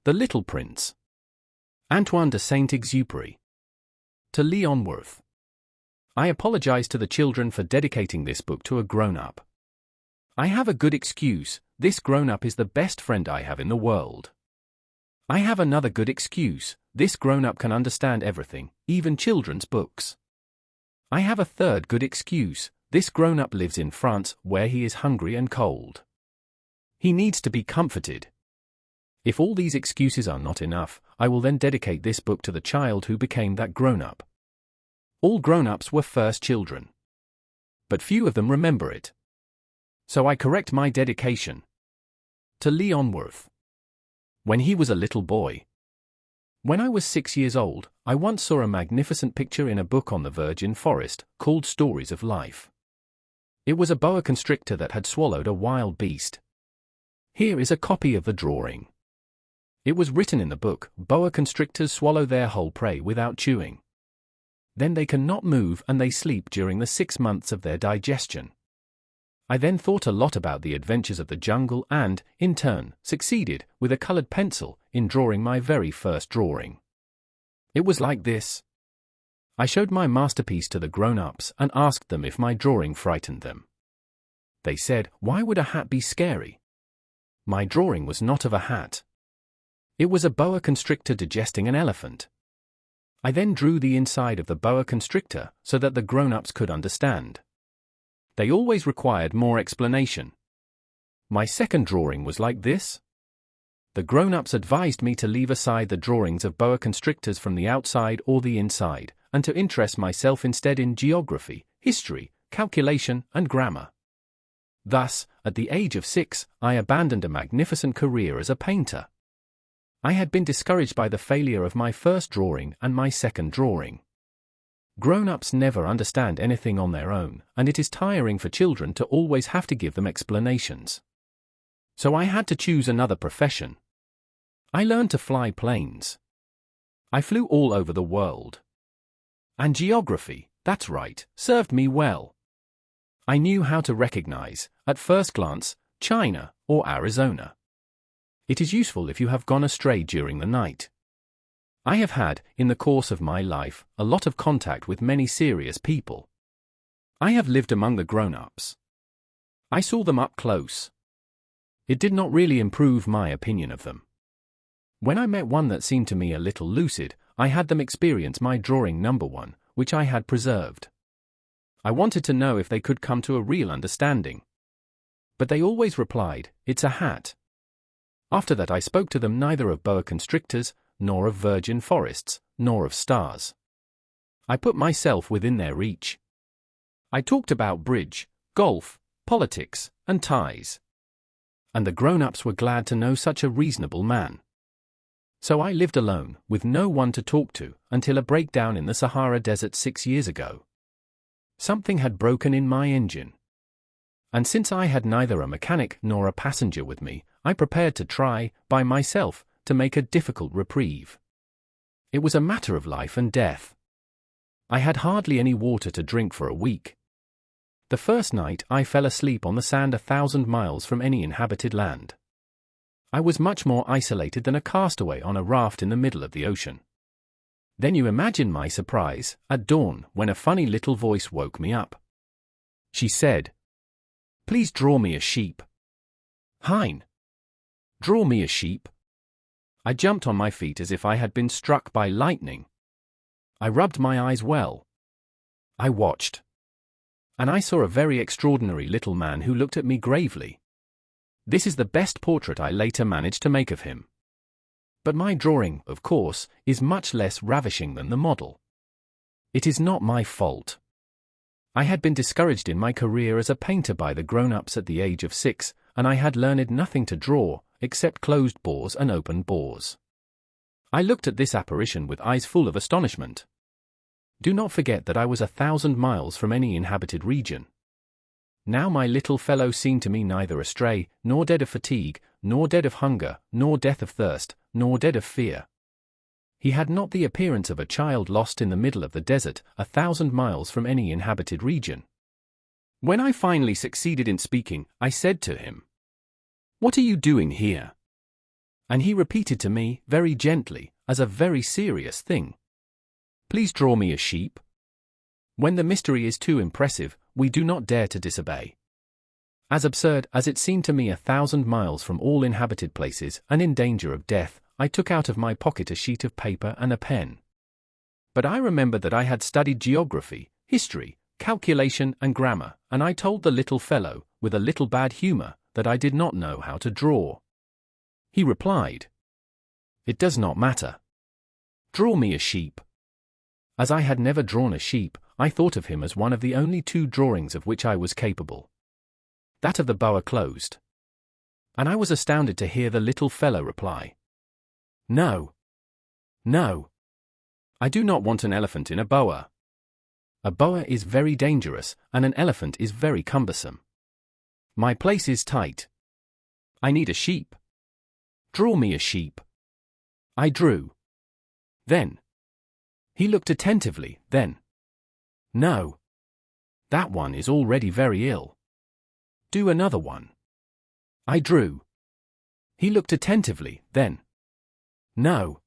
The Little Prince. Antoine de Saint-Exupéry. To Leon Worth. I apologize to the children for dedicating this book to a grown-up. I have a good excuse: this grown-up is the best friend I have in the world. I have another good excuse: this grown-up can understand everything, even children's books. I have a third good excuse: this grown-up lives in France, where he is hungry and cold. He needs to be comforted. If all these excuses are not enough, I will then dedicate this book to the child who became that grown-up. All grown-ups were first children. But few of them remember it. So I correct my dedication. To Leon Worth. When he was a little boy. When I was 6 years old, I once saw a magnificent picture in a book on the virgin forest, called Stories of Life. It was a boa constrictor that had swallowed a wild beast. Here is a copy of the drawing. It was written in the book: boa constrictors swallow their whole prey without chewing. Then they cannot move and they sleep during the 6 months of their digestion. I then thought a lot about the adventures of the jungle and, in turn, succeeded, with a colored pencil, in drawing my very first drawing. It was like this. I showed my masterpiece to the grown-ups and asked them if my drawing frightened them. They said, "Why would a hat be scary?" My drawing was not of a hat. It was a boa constrictor digesting an elephant. I then drew the inside of the boa constrictor so that the grown-ups could understand. They always required more explanation. My second drawing was like this. The grown-ups advised me to leave aside the drawings of boa constrictors from the outside or the inside, and to interest myself instead in geography, history, calculation, and grammar. Thus, at the age of 6, I abandoned a magnificent career as a painter. I had been discouraged by the failure of my first drawing and my second drawing. Grown-ups never understand anything on their own, and it is tiring for children to always have to give them explanations. So I had to choose another profession. I learned to fly planes. I flew all over the world. And geography, that's right, served me well. I knew how to recognize, at first glance, China or Arizona. It is useful if you have gone astray during the night. I have had, in the course of my life, a lot of contact with many serious people. I have lived among the grown-ups. I saw them up close. It did not really improve my opinion of them. When I met one that seemed to me a little lucid, I had them experience my drawing number 1, which I had preserved. I wanted to know if they could come to a real understanding. But they always replied, "It's a hat." After that I spoke to them neither of boa constrictors, nor of virgin forests, nor of stars. I put myself within their reach. I talked about bridge, golf, politics, and ties. And the grown-ups were glad to know such a reasonable man. So I lived alone, with no one to talk to, until a breakdown in the Sahara Desert 6 years ago. Something had broken in my engine. And since I had neither a mechanic nor a passenger with me, I prepared to try, by myself, to make a difficult reprieve. It was a matter of life and death. I had hardly any water to drink for a week. The first night I fell asleep on the sand 1,000 miles from any inhabited land. I was much more isolated than a castaway on a raft in the middle of the ocean. Then you imagine my surprise, at dawn, when a funny little voice woke me up. She said, "Please draw me a sheep." Hein? Draw me a sheep? I jumped on my feet as if I had been struck by lightning. I rubbed my eyes well. I watched. And I saw a very extraordinary little man who looked at me gravely. This is the best portrait I later managed to make of him. But my drawing, of course, is much less ravishing than the model. It is not my fault. I had been discouraged in my career as a painter by the grown-ups at the age of 6, and I had learned nothing to draw, except closed bores and open bores. I looked at this apparition with eyes full of astonishment. Do not forget that I was 1,000 miles from any inhabited region. Now my little fellow seemed to me neither astray, nor dead of fatigue, nor dead of hunger, nor death of thirst, nor dead of fear. He had not the appearance of a child lost in the middle of the desert, 1,000 miles from any inhabited region. When I finally succeeded in speaking, I said to him, "What are you doing here?" And he repeated to me, very gently, as a very serious thing, "Please draw me a sheep." When the mystery is too impressive, we do not dare to disobey. As absurd as it seemed to me 1,000 miles from all inhabited places and in danger of death, I took out of my pocket a sheet of paper and a pen. But I remembered that I had studied geography, history, calculation and grammar, and I told the little fellow, with a little bad humor, that I did not know how to draw. He replied, "It does not matter. Draw me a sheep." As I had never drawn a sheep, I thought of him as one of the only 2 drawings of which I was capable. That of the boa closed. And I was astounded to hear the little fellow reply, "No. No. I do not want an elephant in a boa. A boa is very dangerous, and an elephant is very cumbersome. My place is tight. I need a sheep. Draw me a sheep." I drew. Then. He looked attentively, then. "No. That one is already very ill. Do another one." I drew. He looked attentively, then. "No.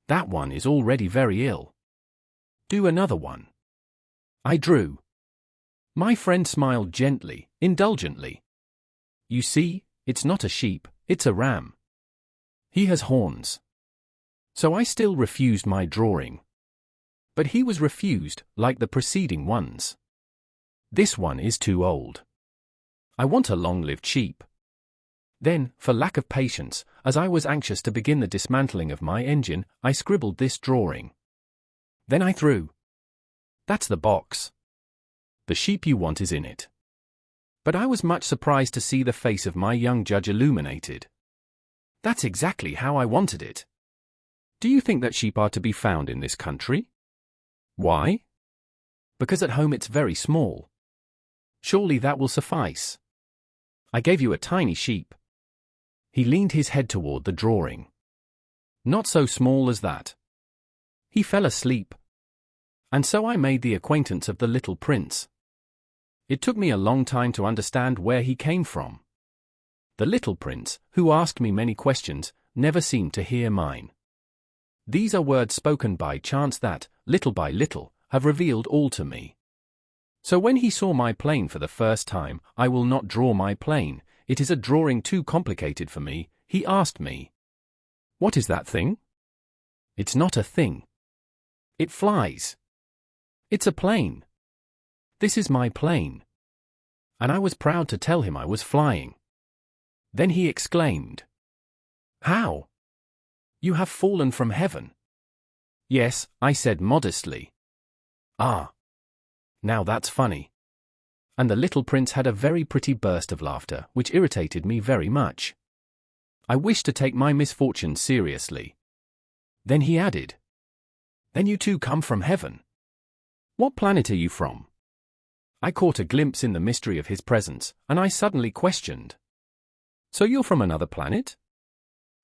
That one is already very ill. Do another one." I drew. My friend smiled gently, indulgently. "You see, it's not a sheep, it's a ram. He has horns." So I still refused my drawing. But he was refused, like the preceding ones. "This one is too old. I want a long-lived sheep." Then, for lack of patience, as I was anxious to begin the dismantling of my engine, I scribbled this drawing. Then I threw. "That's the box. The sheep you want is in it." But I was much surprised to see the face of my young judge illuminated. "That's exactly how I wanted it. Do you think that sheep are to be found in this country?" "Why?" "Because at home it's very small. Surely that will suffice. I gave you a tiny sheep." He leaned his head toward the drawing. "Not so small as that." He fell asleep. And so I made the acquaintance of the little prince. It took me a long time to understand where he came from. The little prince, who asked me many questions, never seemed to hear mine. These are words spoken by chance that, little by little, have revealed all to me. So when he saw my plane for the first time, "I will not draw my plane, it is a drawing too complicated for me," he asked me, "What is that thing?" "It's not a thing. It flies. It's a plane. This is my plane." And I was proud to tell him I was flying. Then he exclaimed, "How? You have fallen from heaven." "Yes," I said modestly. "Ah. Now that's funny." And the little prince had a very pretty burst of laughter, which irritated me very much. I wished to take my misfortune seriously. Then he added, "Then you too come from heaven. What planet are you from?" I caught a glimpse in the mystery of his presence, and I suddenly questioned, "So you're from another planet?"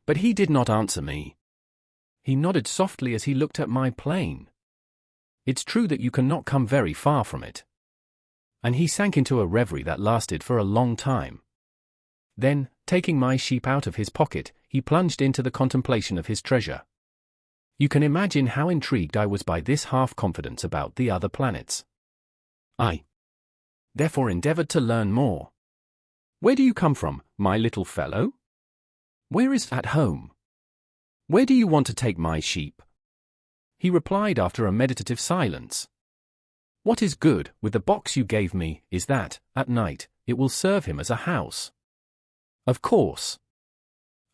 But he did not answer me. He nodded softly as he looked at my plane. "It's true that you cannot come very far from it." And he sank into a reverie that lasted for a long time. Then, taking my sheep out of his pocket, he plunged into the contemplation of his treasure. You can imagine how intrigued I was by this half-confidence about the other planets. I therefore endeavored to learn more. "Where do you come from, my little fellow? Where is at home? Where do you want to take my sheep?" He replied after a meditative silence, "What is good with the box you gave me is that, at night, it will serve him as a house." "Of course.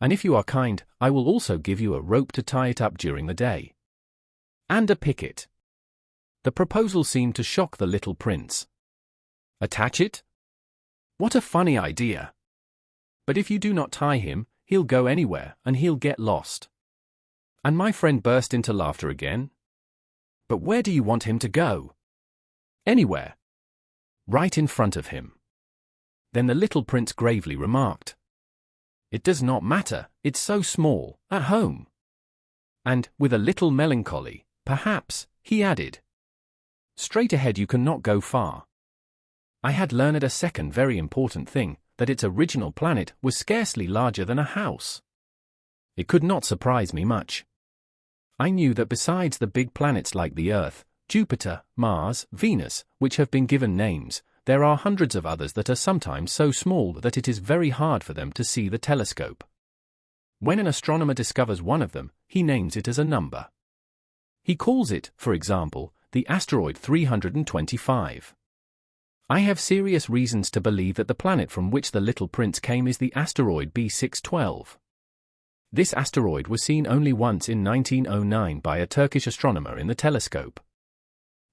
And if you are kind, I will also give you a rope to tie it up during the day. And a picket." The proposal seemed to shock the little prince. "Attach it? What a funny idea. But if you do not tie him, he'll go anywhere and he'll get lost." And my friend burst into laughter again. "But where do you want him to go?" "Anywhere. Right in front of him." Then the little prince gravely remarked, "It does not matter, it's so small, at home." And, with a little melancholy, perhaps, he added, "Straight ahead you cannot go far." I had learned a second very important thing, that its original planet was scarcely larger than a house. It could not surprise me much. I knew that besides the big planets like the Earth, Jupiter, Mars, Venus, which have been given names, there are hundreds of others that are sometimes so small that it is very hard for them to see the telescope. When an astronomer discovers one of them, he names it as a number. He calls it, for example, the asteroid 325. I have serious reasons to believe that the planet from which the Little Prince came is the asteroid B612. This asteroid was seen only once in 1909 by a Turkish astronomer in the telescope.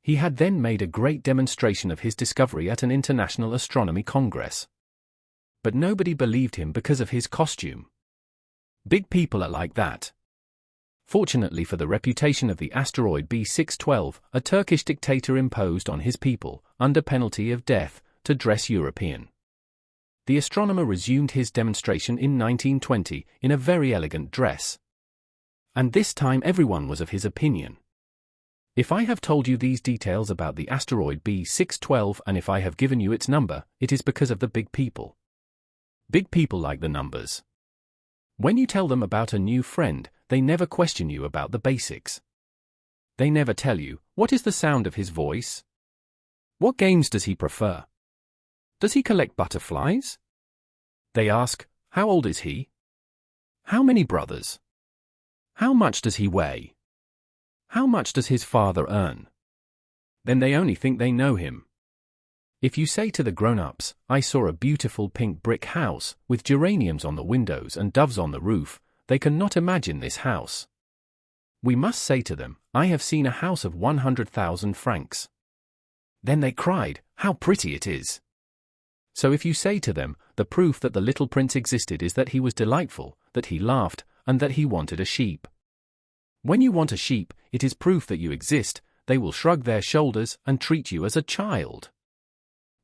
He had then made a great demonstration of his discovery at an international astronomy congress. But nobody believed him because of his costume. Big people are like that. Fortunately for the reputation of the asteroid B612, a Turkish dictator imposed on his people, under penalty of death, to dress European. The astronomer resumed his demonstration in 1920 in a very elegant dress. And this time everyone was of his opinion. If I have told you these details about the asteroid B612 and if I have given you its number, it is because of the big people. Big people like the numbers. When you tell them about a new friend, they never question you about the basics. They never tell you, what is the sound of his voice? What games does he prefer? Does he collect butterflies? They ask, how old is he? How many brothers? How much does he weigh? How much does his father earn? Then they only think they know him. If you say to the grown-ups, I saw a beautiful pink brick house, with geraniums on the windows and doves on the roof, they cannot imagine this house. We must say to them, I have seen a house of 100,000 francs. Then they cried, how pretty it is. So if you say to them, the proof that the Little Prince existed is that he was delightful, that he laughed, and that he wanted a sheep. When you want a sheep, it is proof that you exist, they will shrug their shoulders and treat you as a child.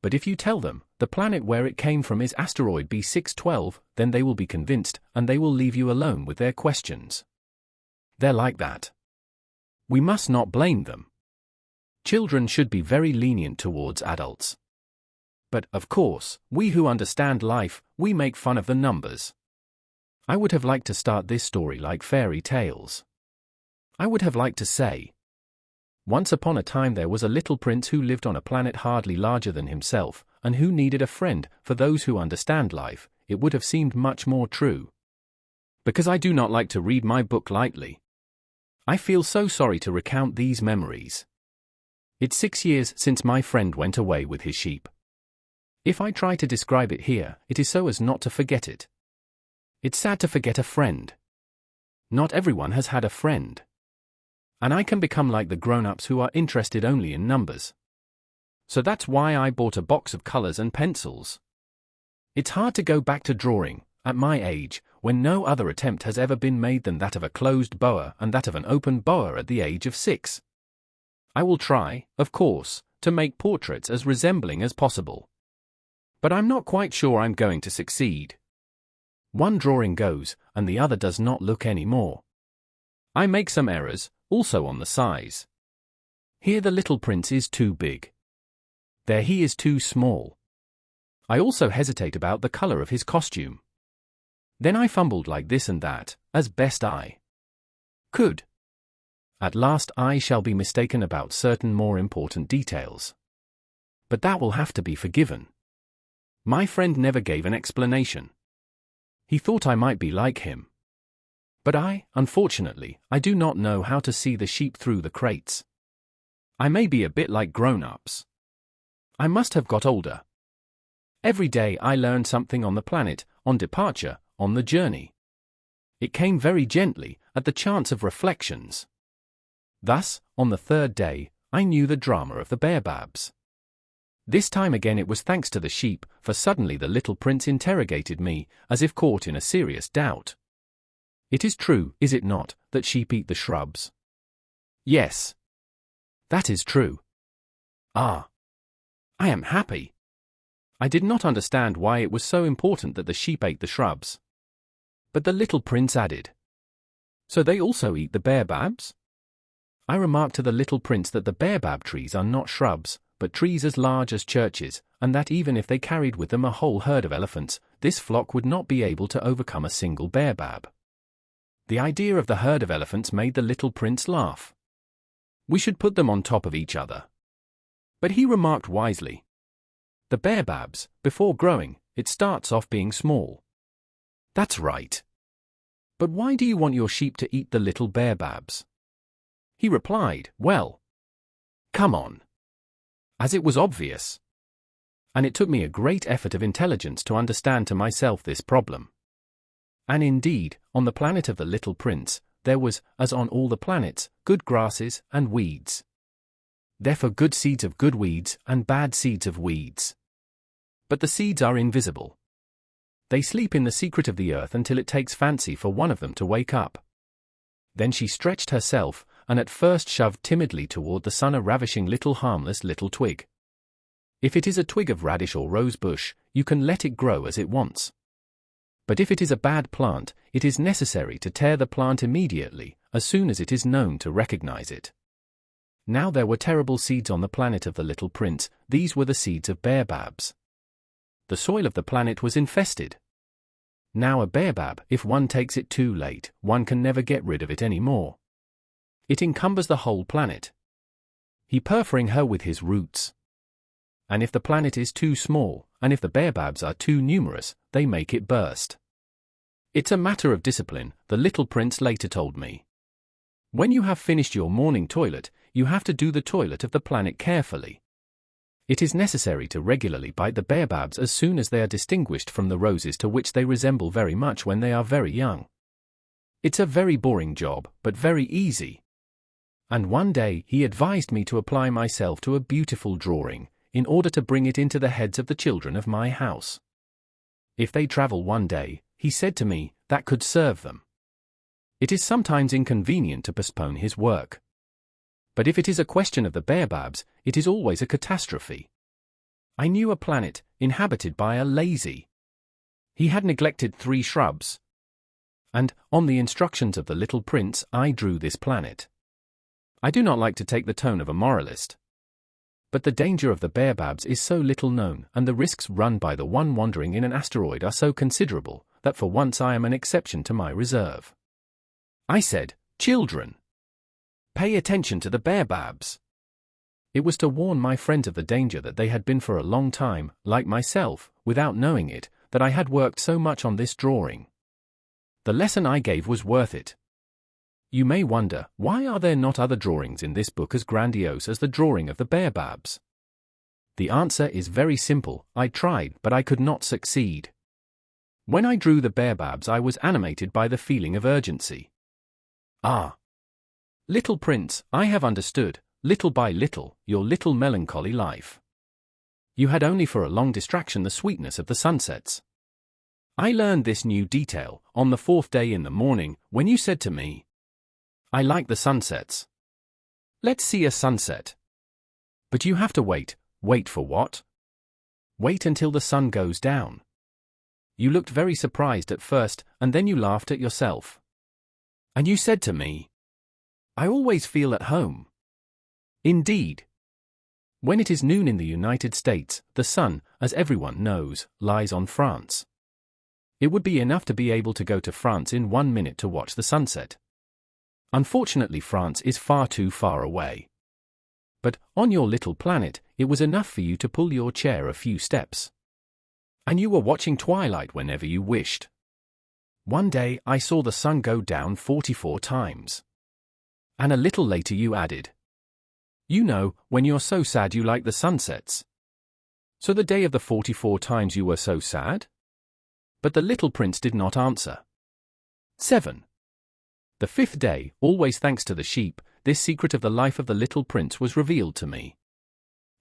But if you tell them, the planet where it came from is asteroid B612, then they will be convinced, and they will leave you alone with their questions. They're like that. We must not blame them. Children should be very lenient towards adults. But, of course, we who understand life, we make fun of the numbers. I would have liked to start this story like fairy tales. I would have liked to say, once upon a time there was a little prince who lived on a planet hardly larger than himself, and who needed a friend. For those who understand life, it would have seemed much more true. Because I do not like to read my book lightly. I feel so sorry to recount these memories. It's 6 years since my friend went away with his sheep. If I try to describe it here, it is so as not to forget it. It's sad to forget a friend. Not everyone has had a friend. And I can become like the grown-ups who are interested only in numbers. So that's why I bought a box of colors and pencils. It's hard to go back to drawing, at my age, when no other attempt has ever been made than that of a closed boa and that of an open boa at the age of 6. I will try, of course, to make portraits as resembling as possible. But I'm not quite sure I'm going to succeed. One drawing goes, and the other does not look any more. I make some errors, also on the size. Here the Little Prince is too big. There he is too small. I also hesitate about the color of his costume. Then I fumbled like this and that, as best I could. At last I shall be mistaken about certain more important details. But that will have to be forgiven. My friend never gave an explanation. He thought I might be like him. But unfortunately, I do not know how to see the sheep through the crates. I may be a bit like grown-ups. I must have got older. Every day I learned something on the planet, on departure, on the journey. It came very gently, at the chance of reflections. Thus, on the third day, I knew the drama of the Baobabs. This time again it was thanks to the sheep, for suddenly the Little Prince interrogated me, as if caught in a serious doubt. It is true, is it not, that sheep eat the shrubs? Yes. That is true. I am happy. I did not understand why it was so important that the sheep ate the shrubs. But the Little Prince added, so they also eat the Baobabs? I remarked to the Little Prince that the Baobab trees are not shrubs, but trees as large as churches, and that even if they carried with them a whole herd of elephants, this flock would not be able to overcome a single Baobab. The idea of the herd of elephants made the little prince laugh. We should put them on top of each other. But he remarked wisely. The Baobabs, before growing, it starts off being small. That's right. But why do you want your sheep to eat the little Baobabs? He replied, well, come on. As it was obvious. And it took me a great effort of intelligence to understand to myself this problem. And indeed, on the planet of the little prince, there was, as on all the planets, good grasses and weeds. Therefore good seeds of good weeds and bad seeds of weeds. But the seeds are invisible. They sleep in the secret of the earth until it takes fancy for one of them to wake up. Then she stretched herself, and at first shoved timidly toward the sun a ravishing little harmless little twig. If it is a twig of radish or rose bush, you can let it grow as it wants. But if it is a bad plant, it is necessary to tear the plant immediately, as soon as it is known to recognize it. Now there were terrible seeds on the planet of the little prince. These were the seeds of Baobabs. The soil of the planet was infested. Now a Baobab, if one takes it too late, one can never get rid of it any more. It encumbers the whole planet. He perforing her with his roots. And if the planet is too small, and if the Baobabs are too numerous, they make it burst. It's a matter of discipline, the little prince later told me. When you have finished your morning toilet, you have to do the toilet of the planet carefully. It is necessary to regularly bite the Baobabs as soon as they are distinguished from the roses to which they resemble very much when they are very young. It's a very boring job, but very easy. And one day he advised me to apply myself to a beautiful drawing, in order to bring it into the heads of the children of my house. If they travel one day, he said to me, that could serve them. It is sometimes inconvenient to postpone his work. But if it is a question of the Baobabs, it is always a catastrophe. I knew a planet, inhabited by a lazy. He had neglected 3 shrubs. And, on the instructions of the little prince, I drew this planet. I do not like to take the tone of a moralist. But the danger of the Baobabs is so little known, and the risks run by the one wandering in an asteroid are so considerable, that for once I am an exception to my reserve. I said, children, pay attention to the Baobabs. It was to warn my friends of the danger that they had been for a long time, like myself, without knowing it, that I had worked so much on this drawing. The lesson I gave was worth it. You may wonder, why are there not other drawings in this book as grandiose as the drawing of the Baobabs? The answer is very simple. I tried, but I could not succeed. When I drew the Baobabs, I was animated by the feeling of urgency. Ah! Little prince, I have understood, little by little, your little melancholy life. You had only for a long distraction the sweetness of the sunsets. I learned this new detail on the 4th day in the morning, when you said to me, I like the sunsets. Let's see a sunset. But you have to wait. Wait for what? Wait until the sun goes down. You looked very surprised at first, and then you laughed at yourself. And you said to me, I always feel at home. Indeed. When it is noon in the United States, the sun, as everyone knows, lies on France. It would be enough to be able to go to France in 1 minute to watch the sunset. Unfortunately, France is far too far away. But, on your little planet, it was enough for you to pull your chair a few steps. And you were watching twilight whenever you wished. One day, I saw the sun go down 44 times. And a little later you added, you know, when you're so sad you like the sunsets. So the day of the 44 times you were so sad? But the little prince did not answer. 7. The 5th day, always thanks to the sheep, this secret of the life of the little prince was revealed to me.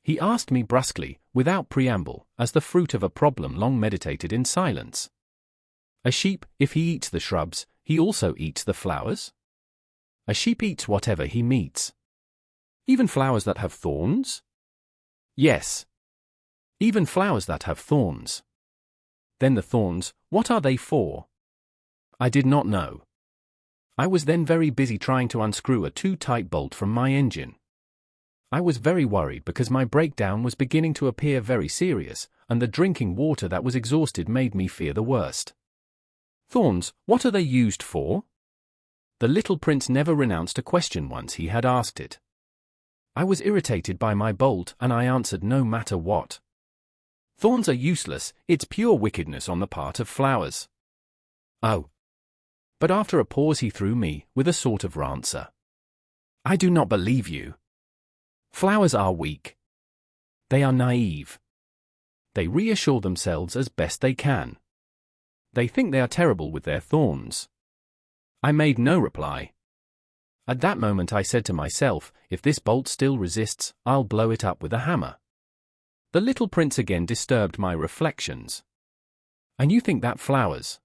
He asked me brusquely, without preamble, as the fruit of a problem long meditated in silence. A sheep, if he eats the shrubs, he also eats the flowers? A sheep eats whatever he meets. Even flowers that have thorns? Yes. Even flowers that have thorns. Then the thorns, what are they for? I did not know. I was then very busy trying to unscrew a too tight bolt from my engine. I was very worried because my breakdown was beginning to appear very serious, and the drinking water that was exhausted made me fear the worst. Thorns, what are they used for? The little prince never renounced a question once he had asked it. I was irritated by my bolt, and I answered no matter what. Thorns are useless, it's pure wickedness on the part of flowers. Oh. But after a pause he threw me, with a sort of answer. I do not believe you. Flowers are weak. They are naive. They reassure themselves as best they can. They think they are terrible with their thorns. I made no reply. At that moment I said to myself, if this bolt still resists, I'll blow it up with a hammer. The little prince again disturbed my reflections. And you think that flowers?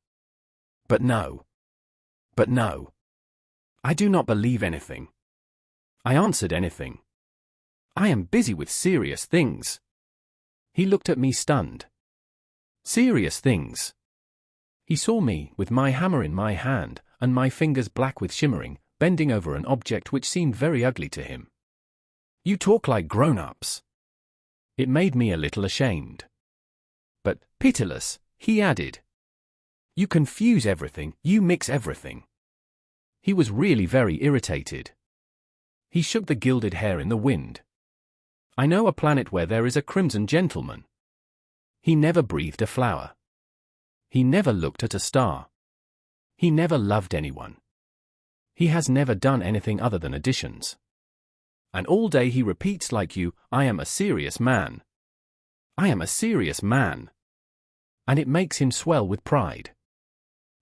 But no. But no. I do not believe anything. I answered anything. I am busy with serious things. He looked at me stunned. Serious things. He saw me, with my hammer in my hand, and my fingers black with shimmering, bending over an object which seemed very ugly to him. You talk like grown-ups. It made me a little ashamed. But, pitiless, he added. You confuse everything, you mix everything. He was really very irritated. He shook the gilded hair in the wind. I know a planet where there is a crimson gentleman. He never breathed a flower. He never looked at a star. He never loved anyone. He has never done anything other than additions. And all day he repeats like you, I am a serious man. I am a serious man. And it makes him swell with pride.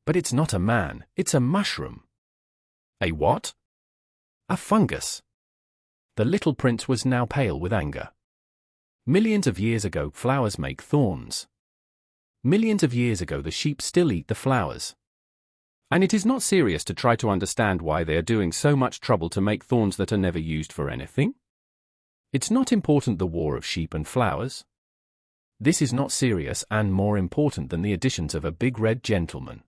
But it's not a man, it's a mushroom. A what? A fungus. The little prince was now pale with anger. Millions of years ago, flowers make thorns. Millions of years ago, the sheep still eat the flowers. And it is not serious to try to understand why they are doing so much trouble to make thorns that are never used for anything. It's not important the war of sheep and flowers. This is not serious and more important than the additions of a big red gentleman.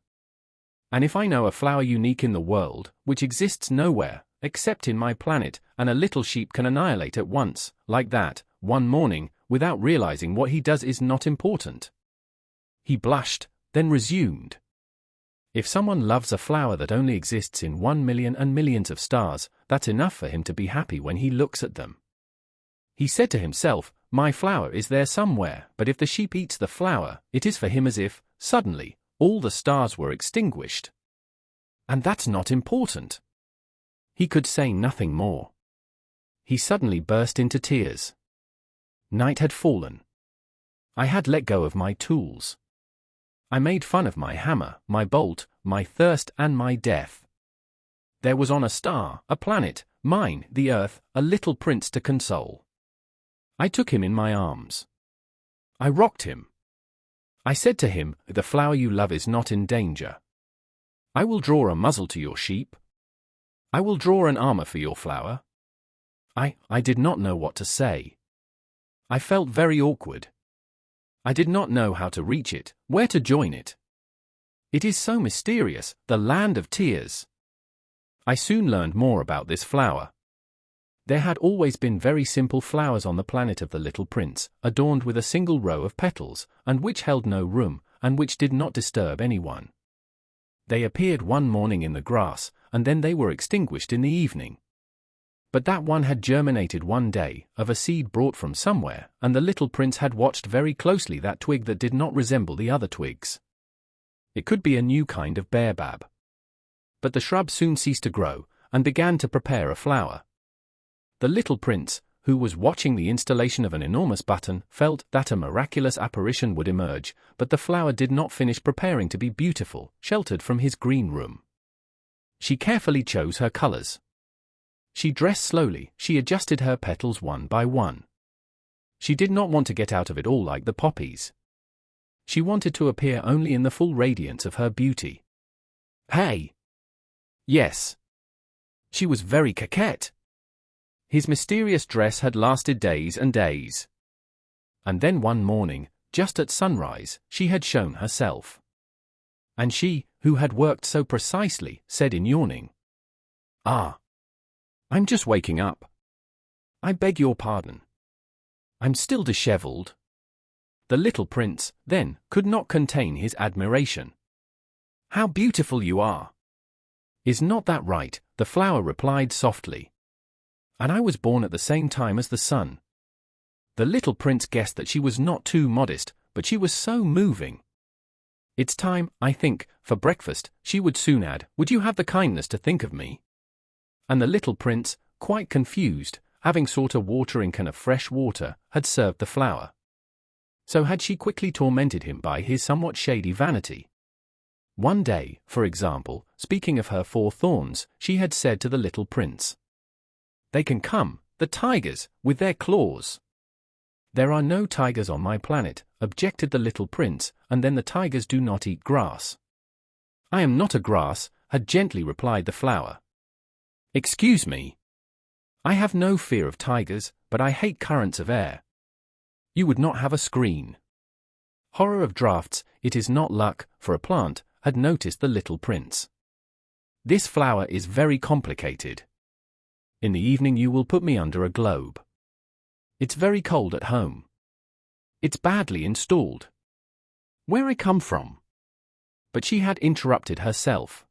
And if I know a flower unique in the world, which exists nowhere, except in my planet, and a little sheep can annihilate at once, like that, one morning, without realizing what he does is not important. He blushed, then resumed. If someone loves a flower that only exists in 1,000,000 and millions of stars, that's enough for him to be happy when he looks at them. He said to himself, my flower is there somewhere, but if the sheep eats the flower, it is for him as if, suddenly, all the stars were extinguished. And that's not important. He could say nothing more. He suddenly burst into tears. Night had fallen. I had let go of my tools. I made fun of my hammer, my bolt, my thirst and my death. There was on a star, a planet, mine, the earth, a little prince to console. I took him in my arms. I rocked him. I said to him, the flower you love is not in danger. I will draw a muzzle to your sheep. I will draw an armor for your flower. I did not know what to say. I felt very awkward. I did not know how to reach it, where to join it. It is so mysterious, the land of tears. I soon learned more about this flower. There had always been very simple flowers on the planet of the little prince, adorned with a single row of petals, and which held no room, and which did not disturb anyone. They appeared one morning in the grass, and then they were extinguished in the evening. But that one had germinated one day, of a seed brought from somewhere, and the little prince had watched very closely that twig that did not resemble the other twigs. It could be a new kind of baobab. But the shrub soon ceased to grow, and began to prepare a flower. The little prince, who was watching the installation of an enormous button, felt that a miraculous apparition would emerge, but the flower did not finish preparing to be beautiful, sheltered from his green room. She carefully chose her colors. She dressed slowly, she adjusted her petals one by one. She did not want to get out of it all like the poppies. She wanted to appear only in the full radiance of her beauty. Hey! Yes. She was very coquette. His mysterious dress had lasted days and days. And then one morning, just at sunrise, she had shown herself. And she, who had worked so precisely, said in yawning, "Ah, I'm just waking up. I beg your pardon. I'm still disheveled." The little prince, then, could not contain his admiration. "How beautiful you are! Is not that right? The flower replied softly. And I was born at the same time as the sun. The little prince guessed that she was not too modest, but she was so moving. It's time, I think, for breakfast, she would soon add. Would you have the kindness to think of me? And the little prince, quite confused, having sought a watering can of fresh water, had served the flower. So had she quickly tormented him by his somewhat shady vanity. One day, for example, speaking of her 4 thorns, she had said to the little prince, "They can come, the tigers, with their claws." "There are no tigers on my planet," objected the little prince, "and then the tigers do not eat grass." "I am not a grass," had gently replied the flower. "Excuse me. I have no fear of tigers, but I hate currents of air." "You would not have a screen." "Horror of drafts, it is not luck, for a plant," had noticed the little prince. "This flower is very complicated. In the evening you will put me under a globe. It's very cold at home. It's badly installed. Where I come from." But she had interrupted herself.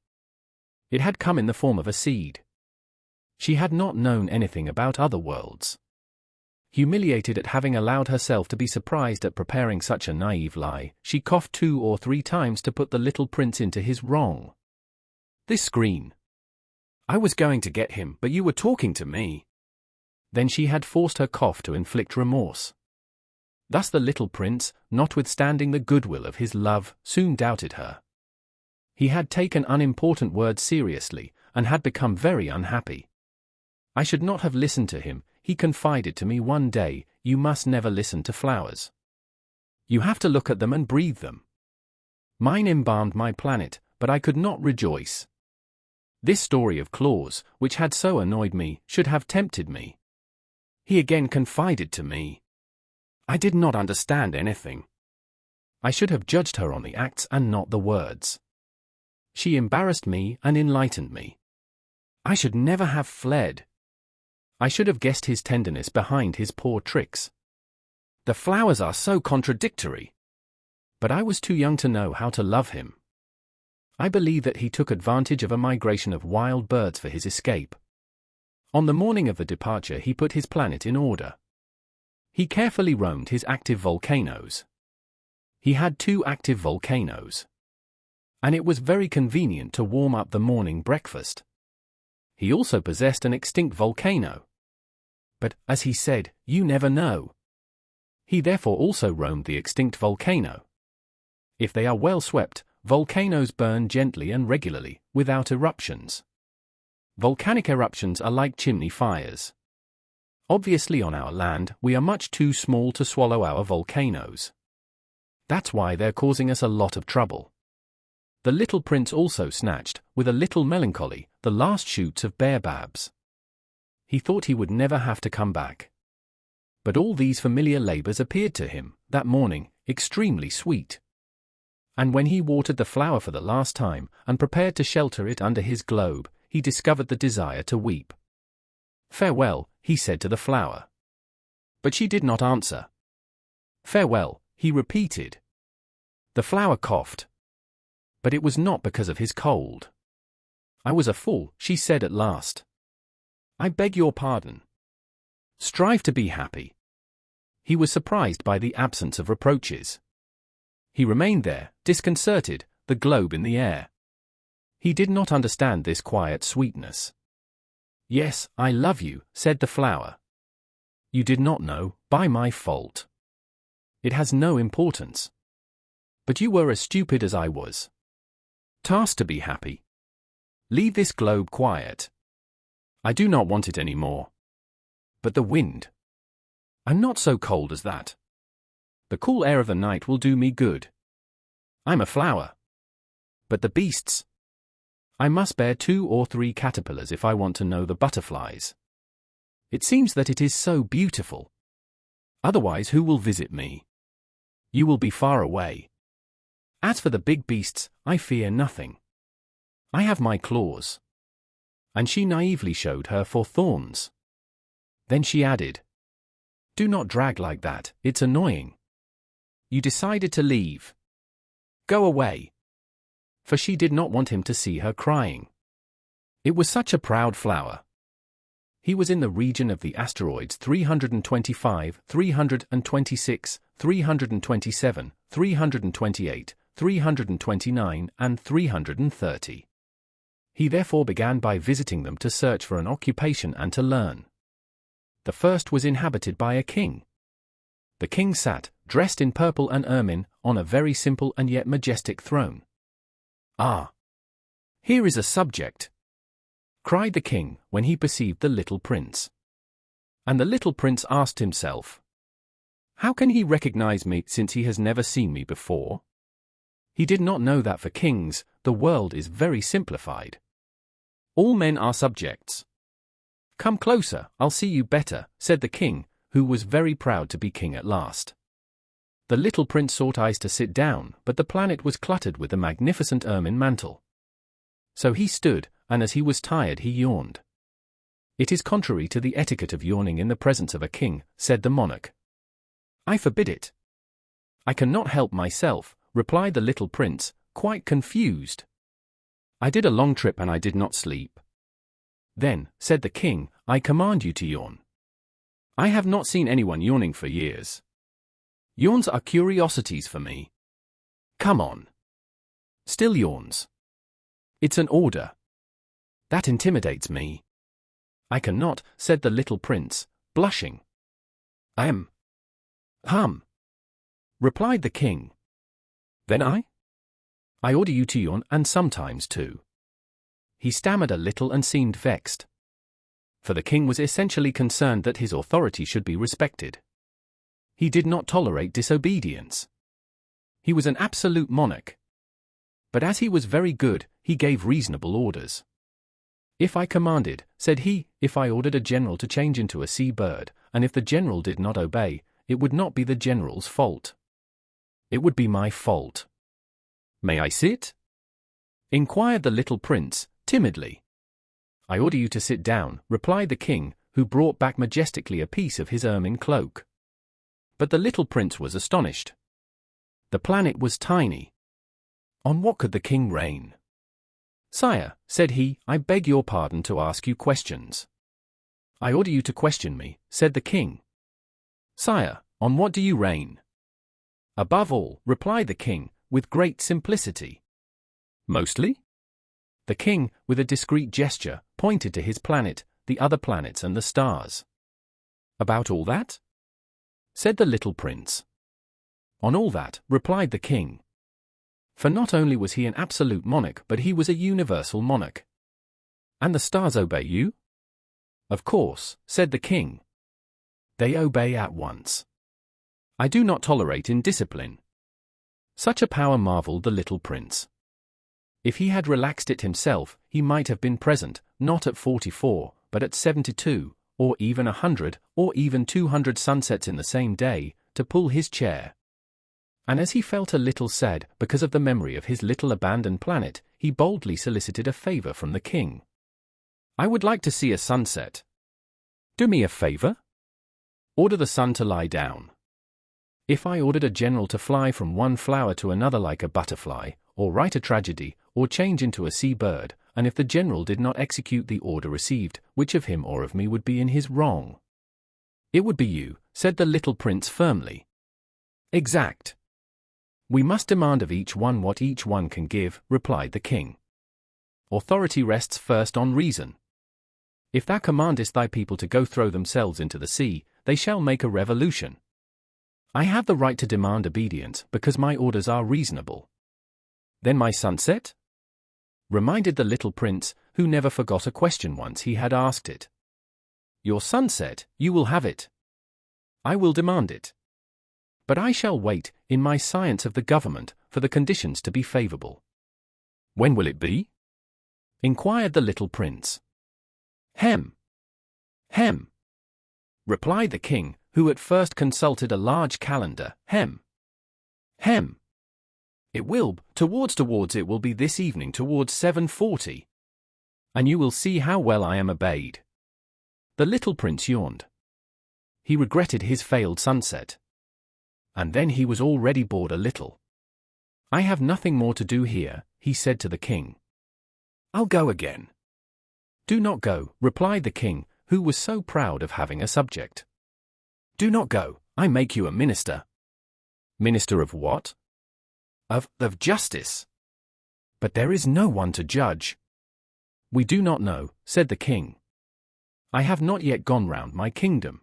It had come in the form of a seed. She had not known anything about other worlds. Humiliated at having allowed herself to be surprised at preparing such a naive lie, she coughed 2 or 3 times to put the little prince into his wrong. "This screen. I was going to get him, but you were talking to me." Then she had forced her cough to inflict remorse. Thus the little prince, notwithstanding the goodwill of his love, soon doubted her. He had taken unimportant words seriously, and had become very unhappy. "I should not have listened to him," he confided to me one day. "You must never listen to flowers. You have to look at them and breathe them. Mine embalmed my planet, but I could not rejoice. This story of claws, which had so annoyed me, should have tempted me." He again confided to me. "I did not understand anything. I should have judged her on the acts and not the words. She embarrassed me and enlightened me. I should never have fled. I should have guessed his tenderness behind his poor tricks. The flowers are so contradictory. But I was too young to know how to love him. I believe that he took advantage of a migration of wild birds for his escape. On the morning of the departure he put his planet in order. He carefully roamed his active volcanoes. He had 2 active volcanoes. And it was very convenient to warm up the morning breakfast. He also possessed an extinct volcano. But, as he said, you never know. He therefore also roamed the extinct volcano. If they are well swept, volcanoes burn gently and regularly, without eruptions. Volcanic eruptions are like chimney fires. Obviously on our land, we are much too small to swallow our volcanoes. That's why they're causing us a lot of trouble. The little prince also snatched, with a little melancholy, the last shoots of Baobabs. He thought he would never have to come back. But all these familiar labors appeared to him, that morning, extremely sweet. And when he watered the flower for the last time, and prepared to shelter it under his globe, he discovered the desire to weep. "Farewell," he said to the flower. But she did not answer. "Farewell," he repeated. The flower coughed. But it was not because of his cold. "I was a fool," she said at last. "I beg your pardon. Strive to be happy." He was surprised by the absence of reproaches. He remained there, disconcerted, the globe in the air. He did not understand this quiet sweetness. "Yes, I love you," said the flower. "You did not know, by my fault. It has no importance. But you were as stupid as I was. Tasked to be happy. Leave this globe quiet. I do not want it any more. But the wind. I'm not so cold as that. The cool air of the night will do me good. I'm a flower. But the beasts. I must bear 2 or 3 caterpillars if I want to know the butterflies. It seems that it is so beautiful. Otherwise who will visit me? You will be far away. As for the big beasts, I fear nothing. I have my claws." And she naively showed her 4 thorns. Then she added, "Do not drag like that, it's annoying. You decided to leave. Go away." For she did not want him to see her crying. It was such a proud flower. He was in the region of the asteroids 325, 326, 327, 328, 329, and 330. He therefore began by visiting them to search for an occupation and to learn. The first was inhabited by a king. The king sat, dressed in purple and ermine, on a very simple and yet majestic throne. "Ah! Here is a subject!" cried the king, when he perceived the little prince. And the little prince asked himself, "How can he recognize me, since he has never seen me before?" He did not know that for kings, the world is very simplified. All men are subjects. "Come closer, I'll see you better," said the king, who was very proud to be king at last. The little prince sought eyes to sit down, but the planet was cluttered with a magnificent ermine mantle. So he stood, and as he was tired he yawned. "It is contrary to the etiquette of yawning in the presence of a king," said the monarch. "I forbid it." "I cannot help myself," replied the little prince, quite confused. "I did a long trip and I did not sleep." "Then," said the king, "I command you to yawn." "I have not seen anyone yawning for years. Yawns are curiosities for me." "Come on." "Still yawns." "It's an order." "That intimidates me." "I cannot," said the little prince, blushing. "Hum," replied the king. "Then I order you to yawn, and sometimes too." He stammered a little and seemed vexed. For the king was essentially concerned that his authority should be respected. He did not tolerate disobedience. He was an absolute monarch. But as he was very good, he gave reasonable orders. "If I commanded," said he, "if I ordered a general to change into a sea bird, and if the general did not obey, it would not be the general's fault. It would be my fault." "May I sit?" inquired the little prince, timidly. "I order you to sit down," replied the king, who brought back majestically a piece of his ermine cloak. But the little prince was astonished. The planet was tiny. On what could the king reign? "Sire," said he, "I beg your pardon to ask you questions." "I order you to question me," said the king. "Sire, on what do you reign?" "Above all," replied the king, with great simplicity. "Mostly?" The king, with a discreet gesture, pointed to his planet, the other planets and the stars. "About all that?" said the little prince. "On all that," replied the king. For not only was he an absolute monarch, but he was a universal monarch. "And the stars obey you?" "Of course," said the king. "They obey at once. I do not tolerate indiscipline." Such a power marveled the little prince. If he had relaxed it himself, he might have been present, not at 44, but at 72, or even 100, or even 200 sunsets in the same day, to pull his chair. And as he felt a little sad because of the memory of his little abandoned planet, he boldly solicited a favor from the king. "I would like to see a sunset. Do me a favor? Order the sun to lie down." If I ordered a general to fly from one flower to another like a butterfly, or write a tragedy, or change into a sea bird, and if the general did not execute the order received, which of him or of me would be in his wrong? "It would be you," said the little prince firmly. "Exact. We must demand of each one what each one can give," replied the king. "Authority rests first on reason. If thou commandest thy people to go throw themselves into the sea, they shall make a revolution. I have the right to demand obedience because my orders are reasonable." "Then my sunset?" reminded the little prince, who never forgot a question once he had asked it. "Your sunset, you will have it. I will demand it. But I shall wait, in my science of the government, for the conditions to be favorable." "When will it be?" inquired the little prince. Hem, replied the king, who at first consulted a large calendar. Hem. It will, towards it will be this evening towards 7:40. And you will see how well I am obeyed. The little prince yawned. He regretted his failed sunset. And then he was already bored a little. "I have nothing more to do here," he said to the king. "I'll go again." Do not go, replied the king, who was so proud of having a subject. Do not go, I make you a minister. Minister of what? Of justice. But there is no one to judge. We do not know, said the king. I have not yet gone round my kingdom.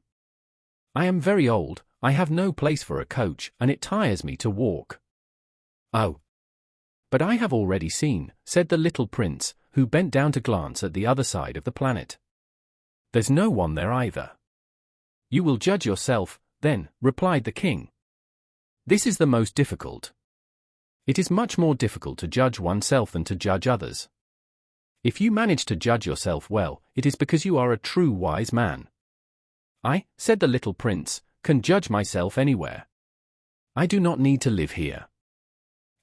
I am very old, I have no place for a coach, and it tires me to walk. Oh. But I have already seen, said the little prince, who bent down to glance at the other side of the planet. There's no one there either. You will judge yourself, then, replied the king. This is the most difficult. It is much more difficult to judge oneself than to judge others. If you manage to judge yourself well, it is because you are a true wise man. I, said the little prince, can judge myself anywhere. I do not need to live here.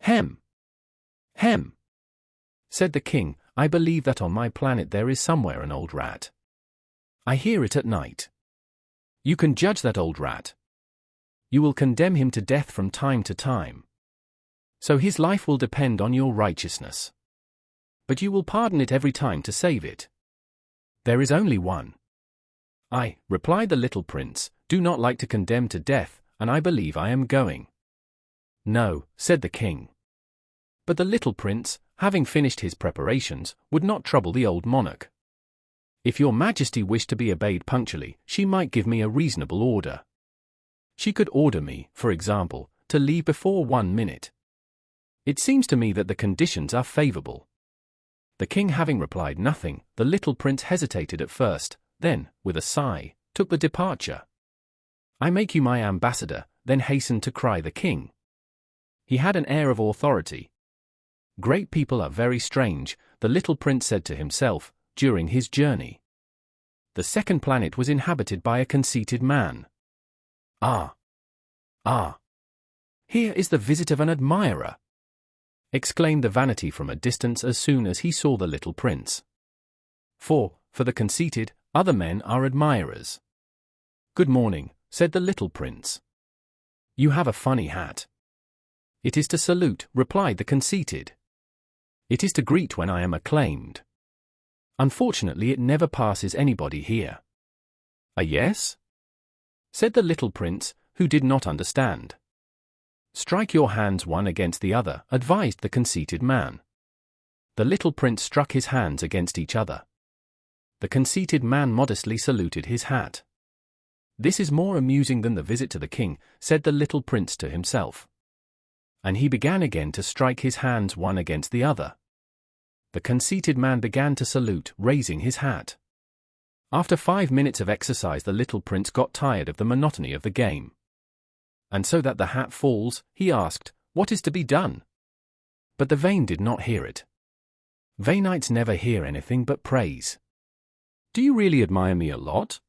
Hem. Hem. Said the king, I believe that on my planet there is somewhere an old rat. I hear it at night. You can judge that old rat. You will condemn him to death from time to time. So his life will depend on your righteousness. But you will pardon it every time to save it. There is only one. I, replied the little prince, do not like to condemn to death, and I believe I am going. No, said the king. But the little prince, having finished his preparations, would not trouble the old monarch. If your majesty wished to be obeyed punctually, she might give me a reasonable order. She could order me, for example, to leave before 1 minute. It seems to me that the conditions are favorable. The king having replied nothing, the little prince hesitated at first, then, with a sigh, took the departure. I make you my ambassador, then hastened to cry the king. He had an air of authority. Great people are very strange, the little prince said to himself, during his journey. The second planet was inhabited by a conceited man. Ah! Ah! Here is the visit of an admirer! Exclaimed the vanity from a distance as soon as he saw the little prince. For the conceited, other men are admirers. Good morning, said the little prince. You have a funny hat. It is to salute, replied the conceited. It is to greet when I am acclaimed. Unfortunately it never passes anybody here. A yes? Said the little prince, who did not understand. Strike your hands one against the other, advised the conceited man. The little prince struck his hands against each other. The conceited man modestly saluted his hat. This is more amusing than the visit to the king, said the little prince to himself. And he began again to strike his hands one against the other. The conceited man began to salute, raising his hat. After 5 minutes of exercise the little prince got tired of the monotony of the game. And so that the hat falls, he asked, what is to be done? But the vain did not hear it. Vainites never hear anything but praise. Do you really admire me a lot?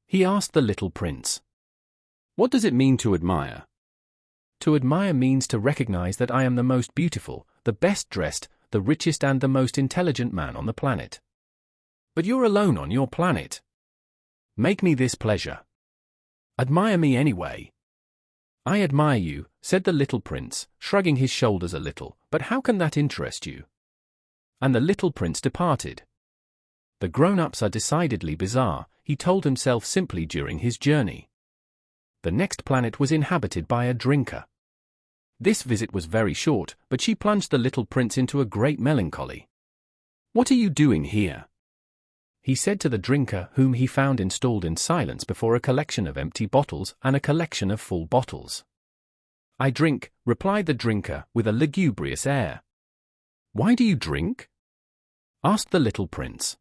He asked the little prince. What does it mean to admire? To admire means to recognize that I am the most beautiful, the best dressed, the richest and the most intelligent man on the planet. But you're alone on your planet. Make me this pleasure. Admire me anyway. I admire you, said the little prince, shrugging his shoulders a little, but how can that interest you? And the little prince departed. The grown-ups are decidedly bizarre, he told himself simply during his journey. The next planet was inhabited by a drinker. This visit was very short, but she plunged the little prince into a great melancholy. What are you doing here? He said to the drinker, whom he found installed in silence before a collection of empty bottles and a collection of full bottles. I drink, replied the drinker, with a lugubrious air. Why do you drink? Asked the little prince.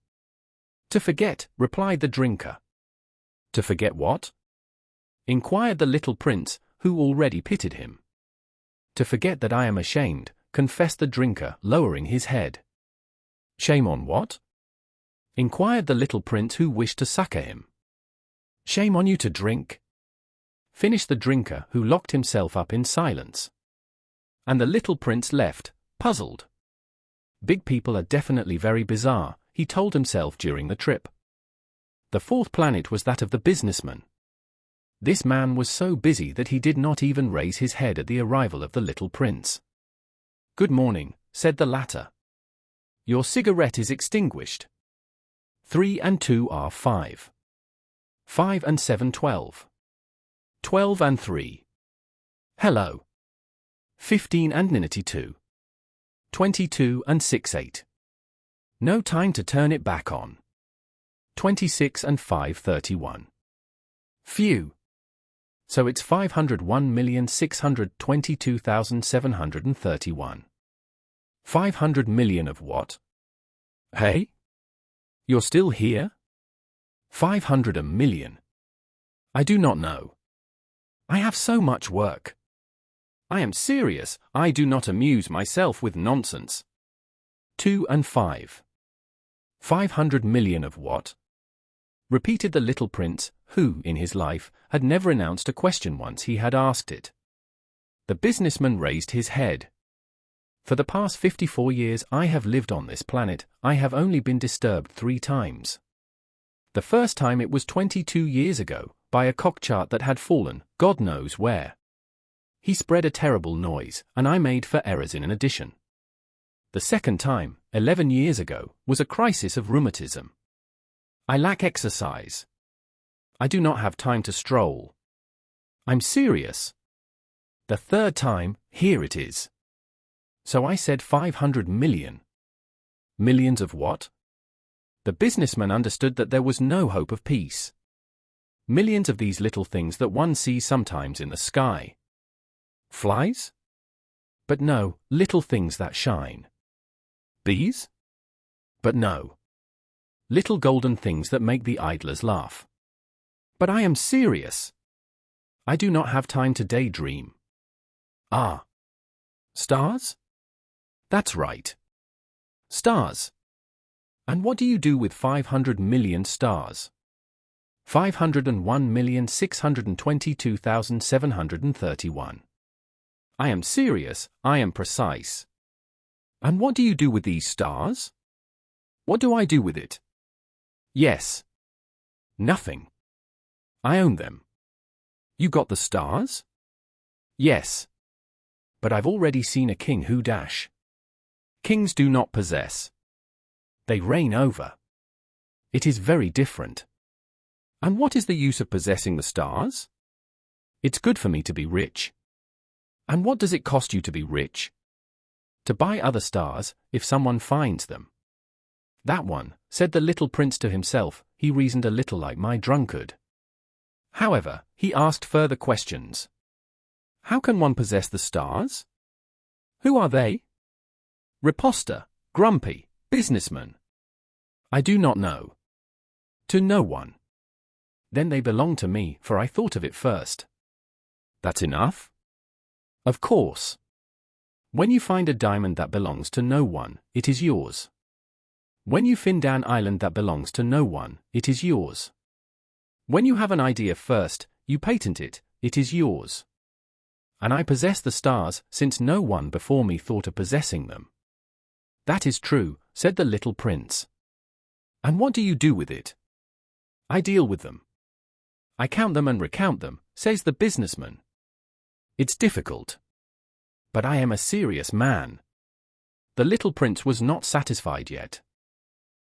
To forget, replied the drinker. To forget what? Inquired the little prince, who already pitied him. To forget that I am ashamed, confessed the drinker, lowering his head. Shame on what? Inquired the little prince, who wished to succor him. Shame on you to drink? Finished the drinker, who locked himself up in silence. And the little prince left, puzzled. Big people are definitely very bizarre, he told himself during the trip. The fourth planet was that of the businessman. This man was so busy that he did not even raise his head at the arrival of the little prince. Good morning, said the latter. Your cigarette is extinguished. 3 and 2 are 5. 5 and 7 12. 12 and 3. Hello. 15 and 92. 22 and 6 8. No time to turn it back on. 26 and 5 31. Phew. So it's 501,622,731. 500 million of what? Hey? You're still here? 500 million. I do not know. I have so much work. I am serious, I do not amuse myself with nonsense. 2 and 5. 500 million of what? Repeated the little prince, who, in his life, had never announced a question once he had asked it. The businessman raised his head. For the past 54 years I have lived on this planet, I have only been disturbed 3 times. The first time it was 22 years ago, by a cockchart that had fallen, God knows where. He spread a terrible noise, and I made 4 errors in an addition. The second time, 11 years ago, was a crisis of rheumatism. I lack exercise. I do not have time to stroll. I'm serious. The third time, here it is. So I said 500 million. Millions of what? The businessman understood that there was no hope of peace. Millions of these little things that one sees sometimes in the sky. Flies? But no, little things that shine. Bees? But no. Little golden things that make the idlers laugh. But I am serious. I do not have time to daydream. Ah. Stars? That's right. Stars. And what do you do with 500 million stars? 501,622,731. I am serious, I am precise. And what do you do with these stars? What do I do with it? Yes. Nothing. I own them. You got the stars? Yes. But I've already seen a king who dash. Kings do not possess. They reign over. It is very different. And what is the use of possessing the stars? It's good for me to be rich. And what does it cost you to be rich? To buy other stars, if someone finds them. That one, said the little prince to himself, he reasoned a little like my drunkard. However, he asked further questions. How can one possess the stars? Who are they? Riposter, grumpy, businessman. I do not know. To no one. Then they belong to me, for I thought of it first. That's enough? Of course. When you find a diamond that belongs to no one, it is yours. When you find an island that belongs to no one, it is yours. When you have an idea first, you patent it, it is yours. And I possess the stars, since no one before me thought of possessing them. That is true, said the little prince. And what do you do with it? I deal with them. I count them and recount them, says the businessman. It's difficult. But I am a serious man. The little prince was not satisfied yet.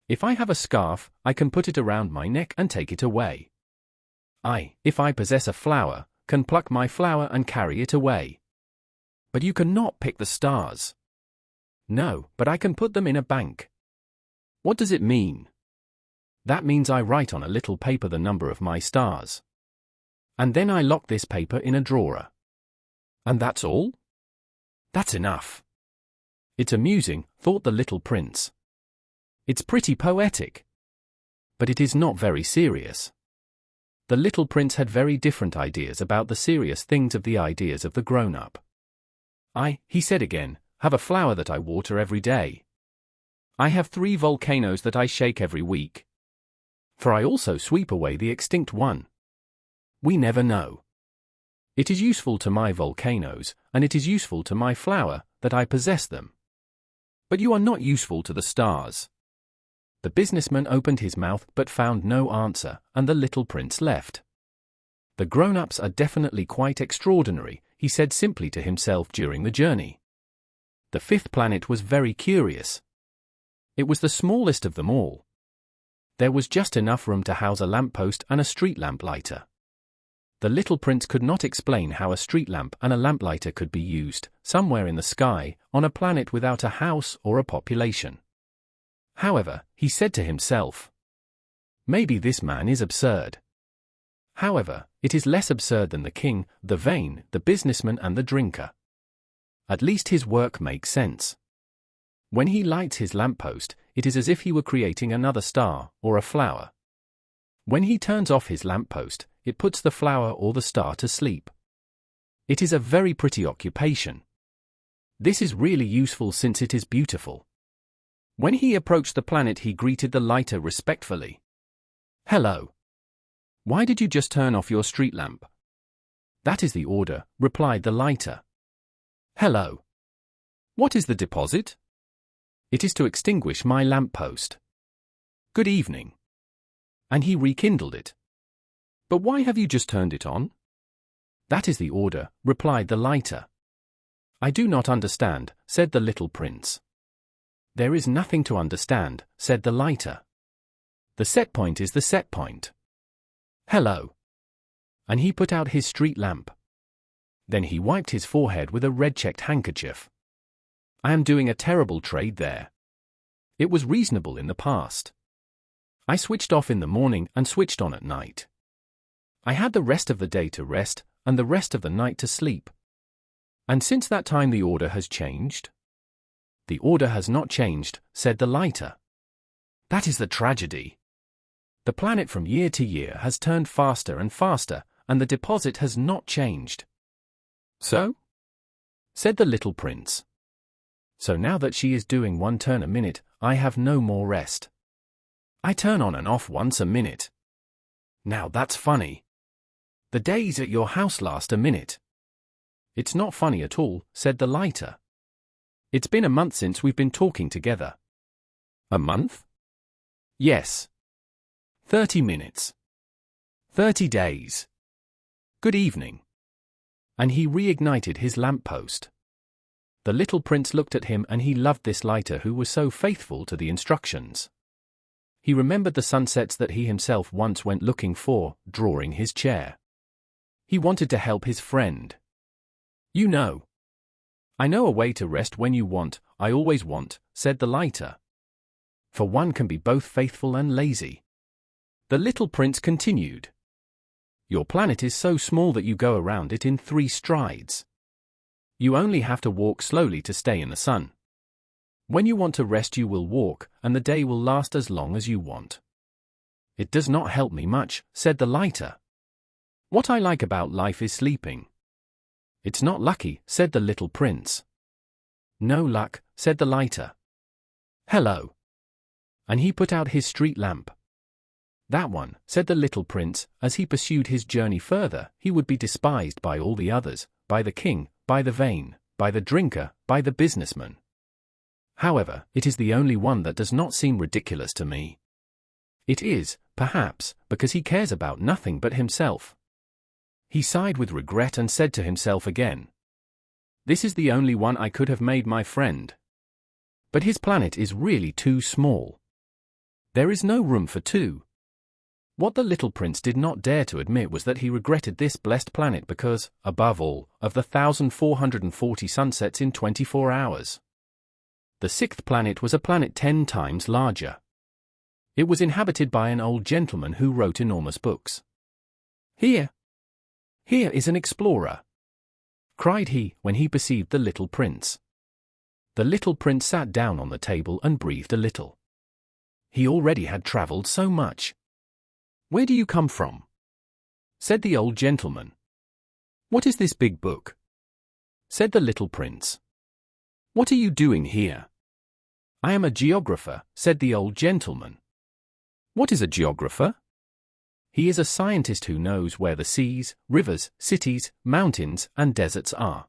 If I have a scarf, I can put it around my neck and take it away. If I possess a flower, can pluck my flower and carry it away. But you cannot pick the stars. No, but I can put them in a bank. What does it mean? That means I write on a little paper the number of my stars. And then I lock this paper in a drawer. And that's all? That's enough. It's amusing, thought the little prince. It's pretty poetic. But it is not very serious. The little prince had very different ideas about the serious things of the ideas of the grown-up. He said again, have a flower that I water every day. I have 3 volcanoes that I shake every week. For I also sweep away the extinct one. We never know. It is useful to my volcanoes, and it is useful to my flower, that I possess them. But you are not useful to the stars. The businessman opened his mouth but found no answer, and the little prince left. The grown-ups are definitely quite extraordinary, he said simply to himself during the journey. The 5th planet was very curious. It was the smallest of them all. There was just enough room to house a lamppost and a street lamp lighter. The little prince could not explain how a street lamp and a lamplighter could be used, somewhere in the sky, on a planet without a house or a population. However, he said to himself, maybe this man is absurd. However, it is less absurd than the king, the vain, the businessman and the drinker. At least his work makes sense. When he lights his lamppost, it is as if he were creating another star, or a flower. When he turns off his lamppost, it puts the flower or the star to sleep. It is a very pretty occupation. This is really useful since it is beautiful. When he approached the planet, he greeted the lighter respectfully. Hello. Why did you just turn off your street lamp? That is the order, replied the lighter. Hello. What is the deposit? It is to extinguish my lamppost. Good evening. And he rekindled it. But why have you just turned it on? That is the order, replied the lighter. I do not understand, said the little prince. There is nothing to understand, said the lighter. The set point is the set point. Hello. And he put out his street lamp. Then he wiped his forehead with a red-checked handkerchief. I am doing a terrible trade there. It was reasonable in the past. I switched off in the morning and switched on at night. I had the rest of the day to rest, and the rest of the night to sleep. And since that time the order has changed? The order has not changed, said the lighter. That is the tragedy. The planet from year to year has turned faster and faster, and the deposit has not changed. So? Said the little prince. So now that she is doing one turn a minute, I have no more rest. I turn on and off once a minute. Now that's funny. The days at your house last a minute. It's not funny at all, said the lighter. It's been a month since we've been talking together. A month? Yes. 30 minutes. 30 days. Good evening. And he reignited his lamppost. The little prince looked at him and he loved this lighter who was so faithful to the instructions. He remembered the sunsets that he himself once went looking for, drawing his chair. He wanted to help his friend. You know. I know a way to rest when you want, I always want, said the lighter. For one can be both faithful and lazy. The little prince continued. Your planet is so small that you go around it in 3 strides. You only have to walk slowly to stay in the sun. When you want to rest you will walk, and the day will last as long as you want. It does not help me much, said the lighter. What I like about life is sleeping. It's not lucky, said the little prince. No luck, said the lighter. Hello. And he put out his street lamp. That one, said the little prince, as he pursued his journey further, he would be despised by all the others, by the king, by the vain, by the drinker, by the businessman. However, it is the only one that does not seem ridiculous to me. It is, perhaps, because he cares about nothing but himself. He sighed with regret and said to himself again, this is the only one I could have made my friend. But his planet is really too small. There is no room for 2. What the little prince did not dare to admit was that he regretted this blessed planet because, above all, of the 1,440 sunsets in 24 hours. The 6th planet was a planet 10 times larger. It was inhabited by an old gentleman who wrote enormous books. Here is an explorer, cried he, when he perceived the little prince. The little prince sat down on the table and breathed a little. He already had traveled so much. Where do you come from? Said the old gentleman. What is this big book? Said the little prince. What are you doing here? I am a geographer, said the old gentleman. What is a geographer? He is a scientist who knows where the seas, rivers, cities, mountains, and deserts are.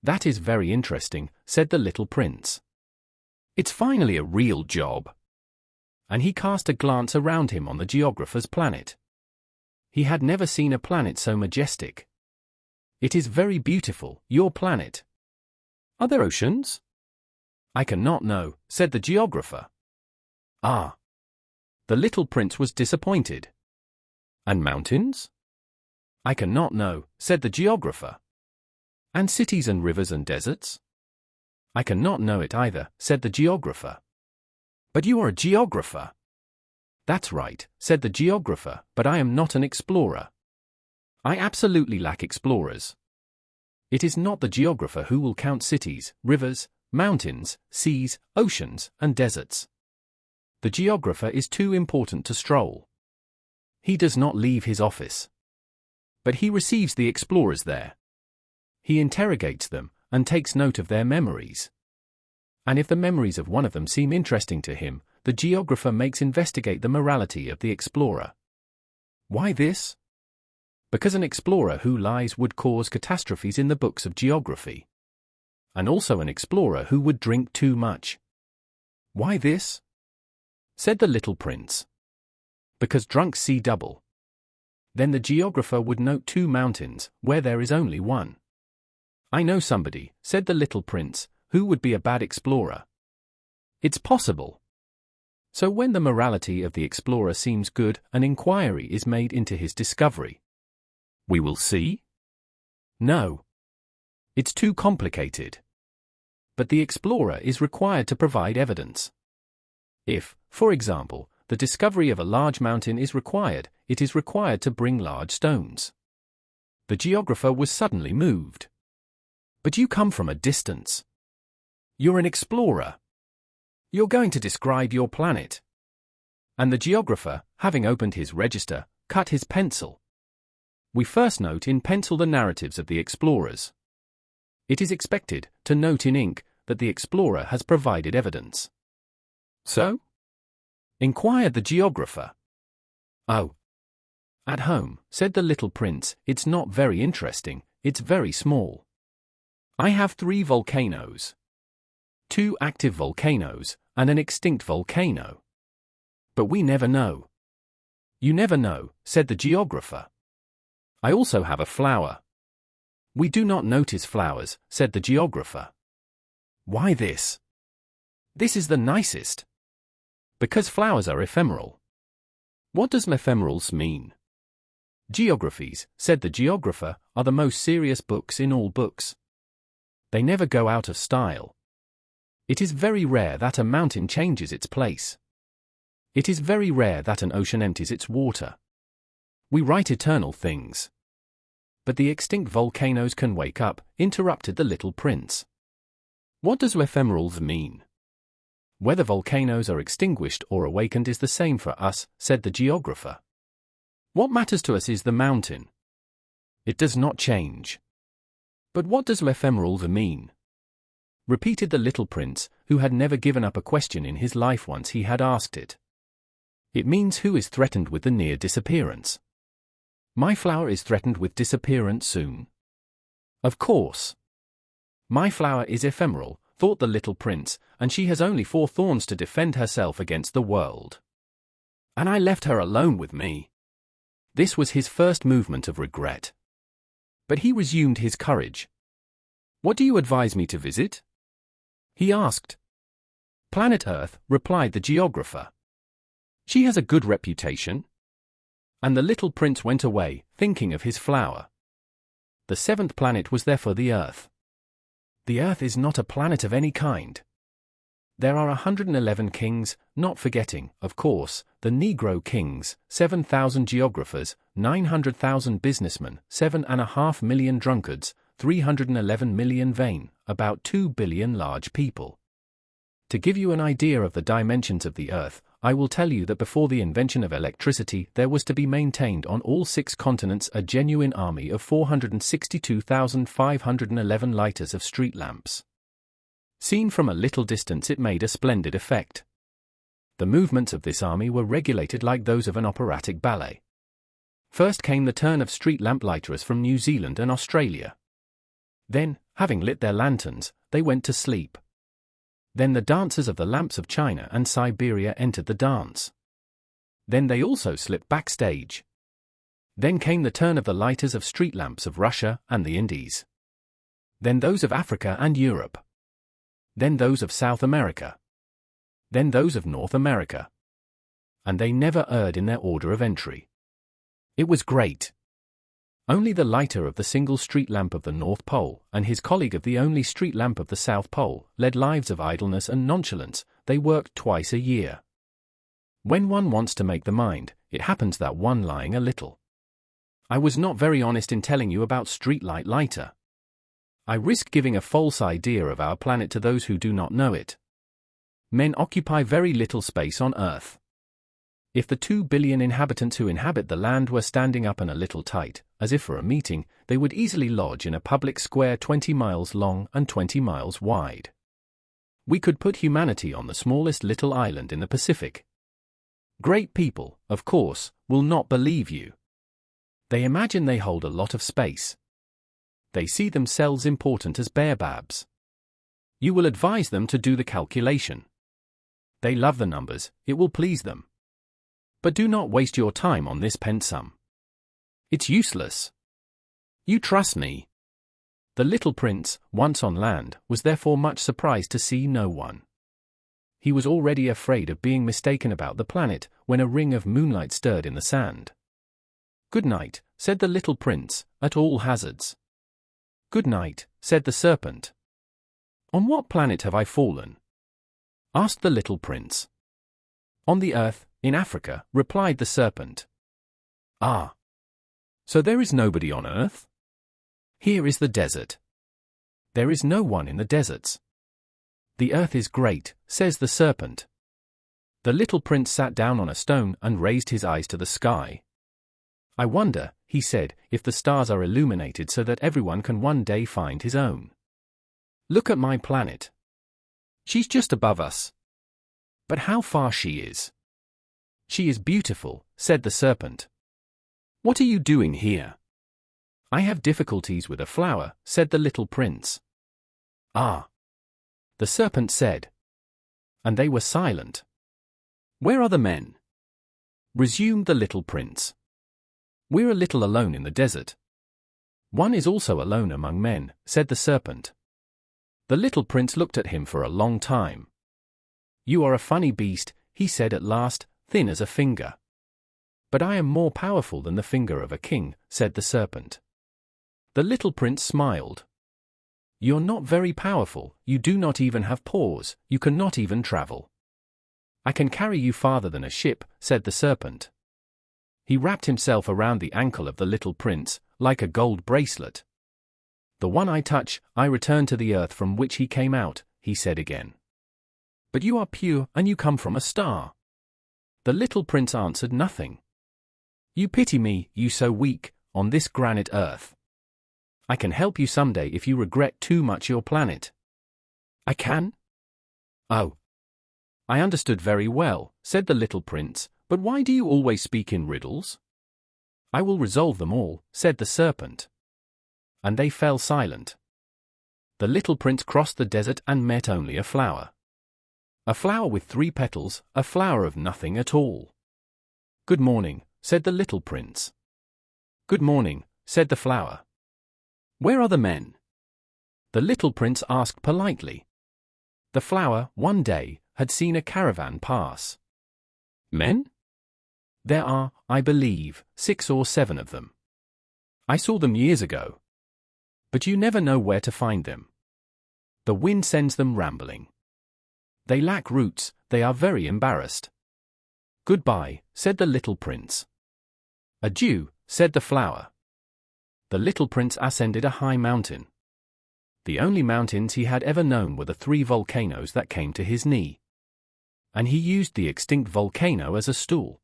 That is very interesting, said the little prince. It's finally a real job. And he cast a glance around him on the geographer's planet. He had never seen a planet so majestic. It is very beautiful, your planet. Are there oceans? I cannot know, said the geographer. Ah. The little prince was disappointed. And mountains? I cannot know, said the geographer. And cities and rivers and deserts? I cannot know it either, said the geographer. But you are a geographer. That's right, said the geographer, but I am not an explorer. I absolutely lack explorers. It is not the geographer who will count cities, rivers, mountains, seas, oceans, and deserts. The geographer is too important to stroll. He does not leave his office. But he receives the explorers there. He interrogates them, and takes note of their memories. And if the memories of one of them seem interesting to him, the geographer makes investigate the morality of the explorer. Why this? Because an explorer who lies would cause catastrophes in the books of geography. And also an explorer who would drink too much. Why this? Said the little prince. Because drunks see double. Then the geographer would note 2 mountains, where there is only one. I know somebody, said the little prince, who would be a bad explorer. It's possible. So when the morality of the explorer seems good, an inquiry is made into his discovery. We will see? No. It's too complicated. But the explorer is required to provide evidence. If, for example, the discovery of a large mountain is required, it is required to bring large stones. The geographer was suddenly moved. But you come from a distance. You're an explorer. You're going to describe your planet. And the geographer, having opened his register, cut his pencil. We first note in pencil the narratives of the explorers. It is expected to note in ink that the explorer has provided evidence. So? Inquired the geographer. Oh. At home, said the little prince, it's not very interesting, it's very small. I have 3 volcanoes. 2 active volcanoes, and an extinct volcano. But we never know. You never know, said the geographer. I also have a flower. We do not notice flowers, said the geographer. Why this? This is the nicest. Because flowers are ephemeral. What does ephemerals mean? Geographies, said the geographer, are the most serious books in all books. They never go out of style. It is very rare that a mountain changes its place. It is very rare that an ocean empties its water. We write eternal things. But the extinct volcanoes can wake up, interrupted the little prince. What does ephemerals mean? Whether volcanoes are extinguished or awakened is the same for us, said the geographer. What matters to us is the mountain. It does not change. But what does ephemerals mean? Repeated the little prince, who had never given up a question in his life once he had asked it. It means who is threatened with the near disappearance. My flower is threatened with disappearance soon. Of course. My flower is ephemeral, thought the little prince, and she has only 4 thorns to defend herself against the world. And I left her alone with me. This was his first movement of regret. But he resumed his courage. What do you advise me to visit? He asked. Planet Earth, replied the geographer. She has a good reputation. And the little prince went away, thinking of his flower. The 7th planet was therefore the Earth. The Earth is not a planet of any kind. There are 111 kings, not forgetting, of course, the Negro kings, 7,000 geographers, 900,000 businessmen, 7.5 million drunkards, 311 million vain, about 2 billion large people. To give you an idea of the dimensions of the Earth, I will tell you that before the invention of electricity there was to be maintained on all 6 continents a genuine army of 462,511 lighters of street lamps. Seen from a little distance it made a splendid effect. The movements of this army were regulated like those of an operatic ballet. First came the turn of street lamp lighterers from New Zealand and Australia. Then, having lit their lanterns, they went to sleep. Then the dancers of the lamps of China and Siberia entered the dance. Then they also slipped backstage. Then came the turn of the lighters of street lamps of Russia and the Indies. Then those of Africa and Europe. Then those of South America. Then those of North America. and they never erred in their order of entry. It was great. Only the lighter of the single street lamp of the North Pole, and his colleague of the only street lamp of the South Pole, led lives of idleness and nonchalance. They worked twice a year. When one wants to make the mind, it happens that one lying a little. I was not very honest in telling you about streetlight lighter. I risk giving a false idea of our planet to those who do not know it. Men occupy very little space on Earth. If the 2 billion inhabitants who inhabit the land were standing up and a little tight, as if for a meeting, they would easily lodge in a public square 20 miles long and 20 miles wide. We could put humanity on the smallest little island in the Pacific. Great people, of course, will not believe you. They imagine they hold a lot of space. They see themselves important as Baobabs. You will advise them to do the calculation. They love the numbers, it will please them. But do not waste your time on this pensum. It's useless. You trust me. The little prince, once on land, was therefore much surprised to see no one. He was already afraid of being mistaken about the planet, when a ring of moonlight stirred in the sand. "Good night," said the little prince, at all hazards. "Good night," said the serpent. "On what planet have I fallen?" asked the little prince. "On the earth, in Africa," replied the serpent. "Ah. So there is nobody on Earth? Here is the desert. There is no one in the deserts." "The earth is great," says the serpent. The little prince sat down on a stone and raised his eyes to the sky. "I wonder," he said, "if the stars are illuminated so that everyone can one day find his own. Look at my planet. She's just above us. But how far she is." "She is beautiful," said the serpent. "What are you doing here?" "I have difficulties with a flower," said the little prince. "Ah," the serpent said. And they were silent. "Where are the men?" resumed the little prince. "We're a little alone in the desert." "One is also alone among men," said the serpent. The little prince looked at him for a long time. "You are a funny beast," he said at last, "thin as a finger." "But I am more powerful than the finger of a king," said the serpent. The little prince smiled. "You're not very powerful, you do not even have paws, you cannot even travel." "I can carry you farther than a ship," said the serpent. He wrapped himself around the ankle of the little prince, like a gold bracelet. "The one I touch, I return to the earth from which he came out," he said again. "But you are pure, and you come from a star." The little prince answered nothing. "You pity me, you so weak, on this granite earth. I can help you someday if you regret too much your planet." "I can?" "Oh. I understood very well," said the little prince, "but why do you always speak in riddles?" "I will resolve them all," said the serpent. And they fell silent. The little prince crossed the desert and met only a flower. A flower with 3 petals, a flower of nothing at all. "Good morning," said the little prince. "Good morning," said the flower. "Where are the men?" the little prince asked politely. The flower, one day, had seen a caravan pass. "Men? There are, I believe, 6 or 7 of them. I saw them years ago. But you never know where to find them. The wind sends them rambling. They lack roots, they are very embarrassed." "Goodbye," said the little prince. "Adieu," said the flower. The little prince ascended a high mountain. The only mountains he had ever known were the 3 volcanoes that came to his knee. And he used the extinct volcano as a stool.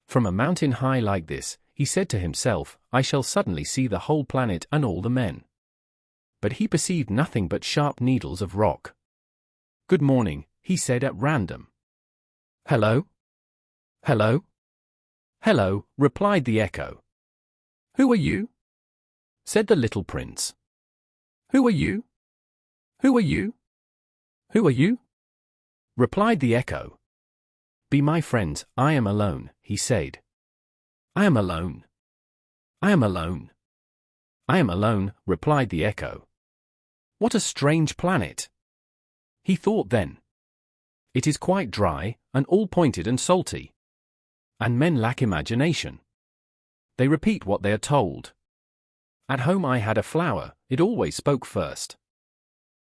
From a mountain high like this, he said to himself, "I shall suddenly see the whole planet and all the men." But he perceived nothing but sharp needles of rock. "Good morning," he said at random. "Hello? Hello? Hello," replied the echo. "Who are you?" said the little prince. "Who are you? Who are you? Who are you?" replied the echo. "Be my friends, I am alone," he said. "I am alone. I am alone. I am alone," replied the echo. "What a strange planet," he thought then. "It is quite dry, and all pointed and salty. And men lack imagination. They repeat what they are told. At home I had a flower, it always spoke first.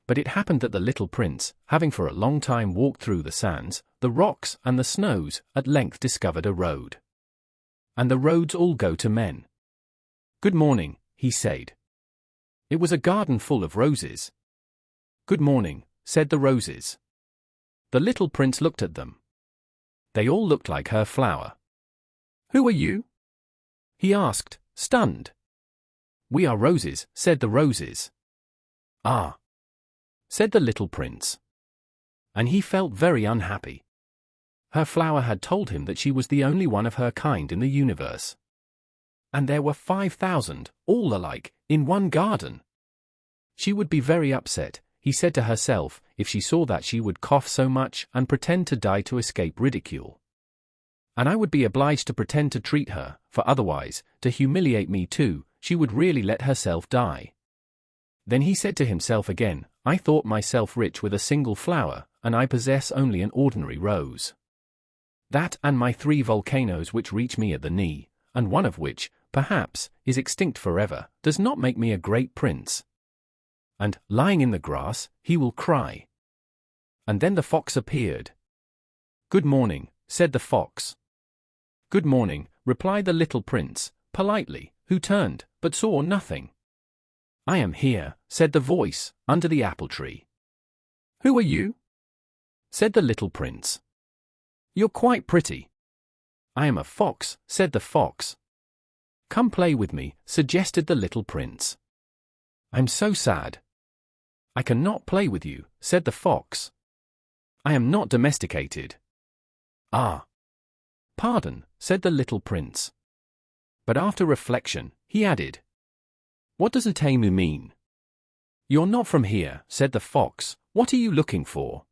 But it happened that the little prince, having for a long time walked through the sands, the rocks, and the snows, at length discovered a road. And the roads all go to men. "Good morning," he said. It was a garden full of roses. "Good morning," said the roses. The little prince looked at them. They all looked like her flower. "Who are you?" he asked, stunned. "We are roses," said the roses. "Ah," said the little prince. And he felt very unhappy. Her flower had told him that she was the only one of her kind in the universe. And there were 5,000, all alike, in one garden. She would be very upset, he said to herself, if she saw that. She would cough so much and pretend to die to escape ridicule. And I would be obliged to pretend to treat her, for otherwise, to humiliate me too, she would really let herself die. Then he said to himself again, I thought myself rich with a single flower, and I possess only an ordinary rose. That and my 3 volcanoes which reach me at the knee, and one of which, perhaps, is extinct forever, does not make me a great prince. And, lying in the grass, he will cry. And then the fox appeared. "Good morning," said the fox. "Good morning," replied the little prince, politely, who turned, but saw nothing. "I am here," said the voice, under the apple tree. "Who are you?" said the little prince. "You're quite pretty." "I am a fox," said the fox. "Come play with me," suggested the little prince. "I'm so sad." "I cannot play with you," said the fox. "I am not domesticated." "Ah." "Pardon," said the little prince. But after reflection, he added, "What does atemu mean?" "You're not from here," said the fox. "What are you looking for?"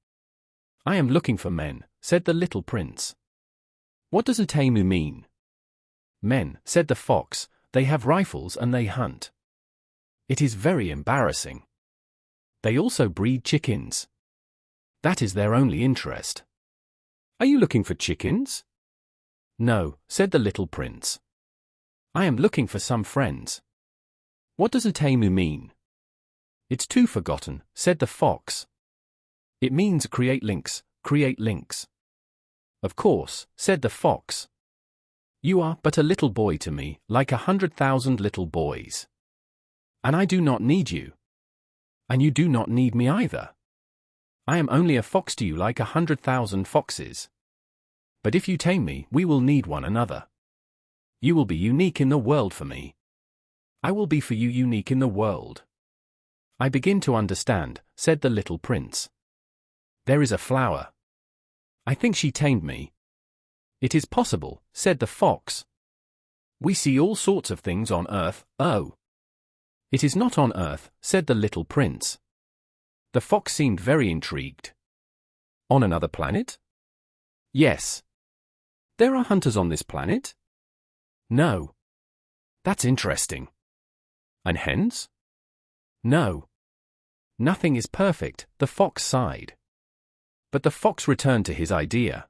"I am looking for men," said the little prince. "What does atemu mean?" "Men," said the fox. "They have rifles and they hunt." "It is very embarrassing." "They also breed chickens." "That is their only interest." "Are you looking for chickens?" "No," said the little prince. "I am looking for some friends." "What does atemu mean?" "It's too forgotten," said the fox. "It means create links, create links." "Of course," said the fox. "You are but a little boy to me, like 100,000 little boys. And I do not need you. And you do not need me either. I am only a fox to you like 100,000 foxes. But if you tame me, we will need one another. You will be unique in the world for me. I will be for you unique in the world." "I begin to understand," said the little prince. "There is a flower. I think she tamed me." "It is possible," said the fox. "We see all sorts of things on earth, oh." "It is not on earth," said the little prince. The fox seemed very intrigued. "On another planet?" "Yes." "There are hunters on this planet?" "No." "That's interesting." "And hens?" "No." "Nothing is perfect," the fox sighed. But the fox returned to his idea.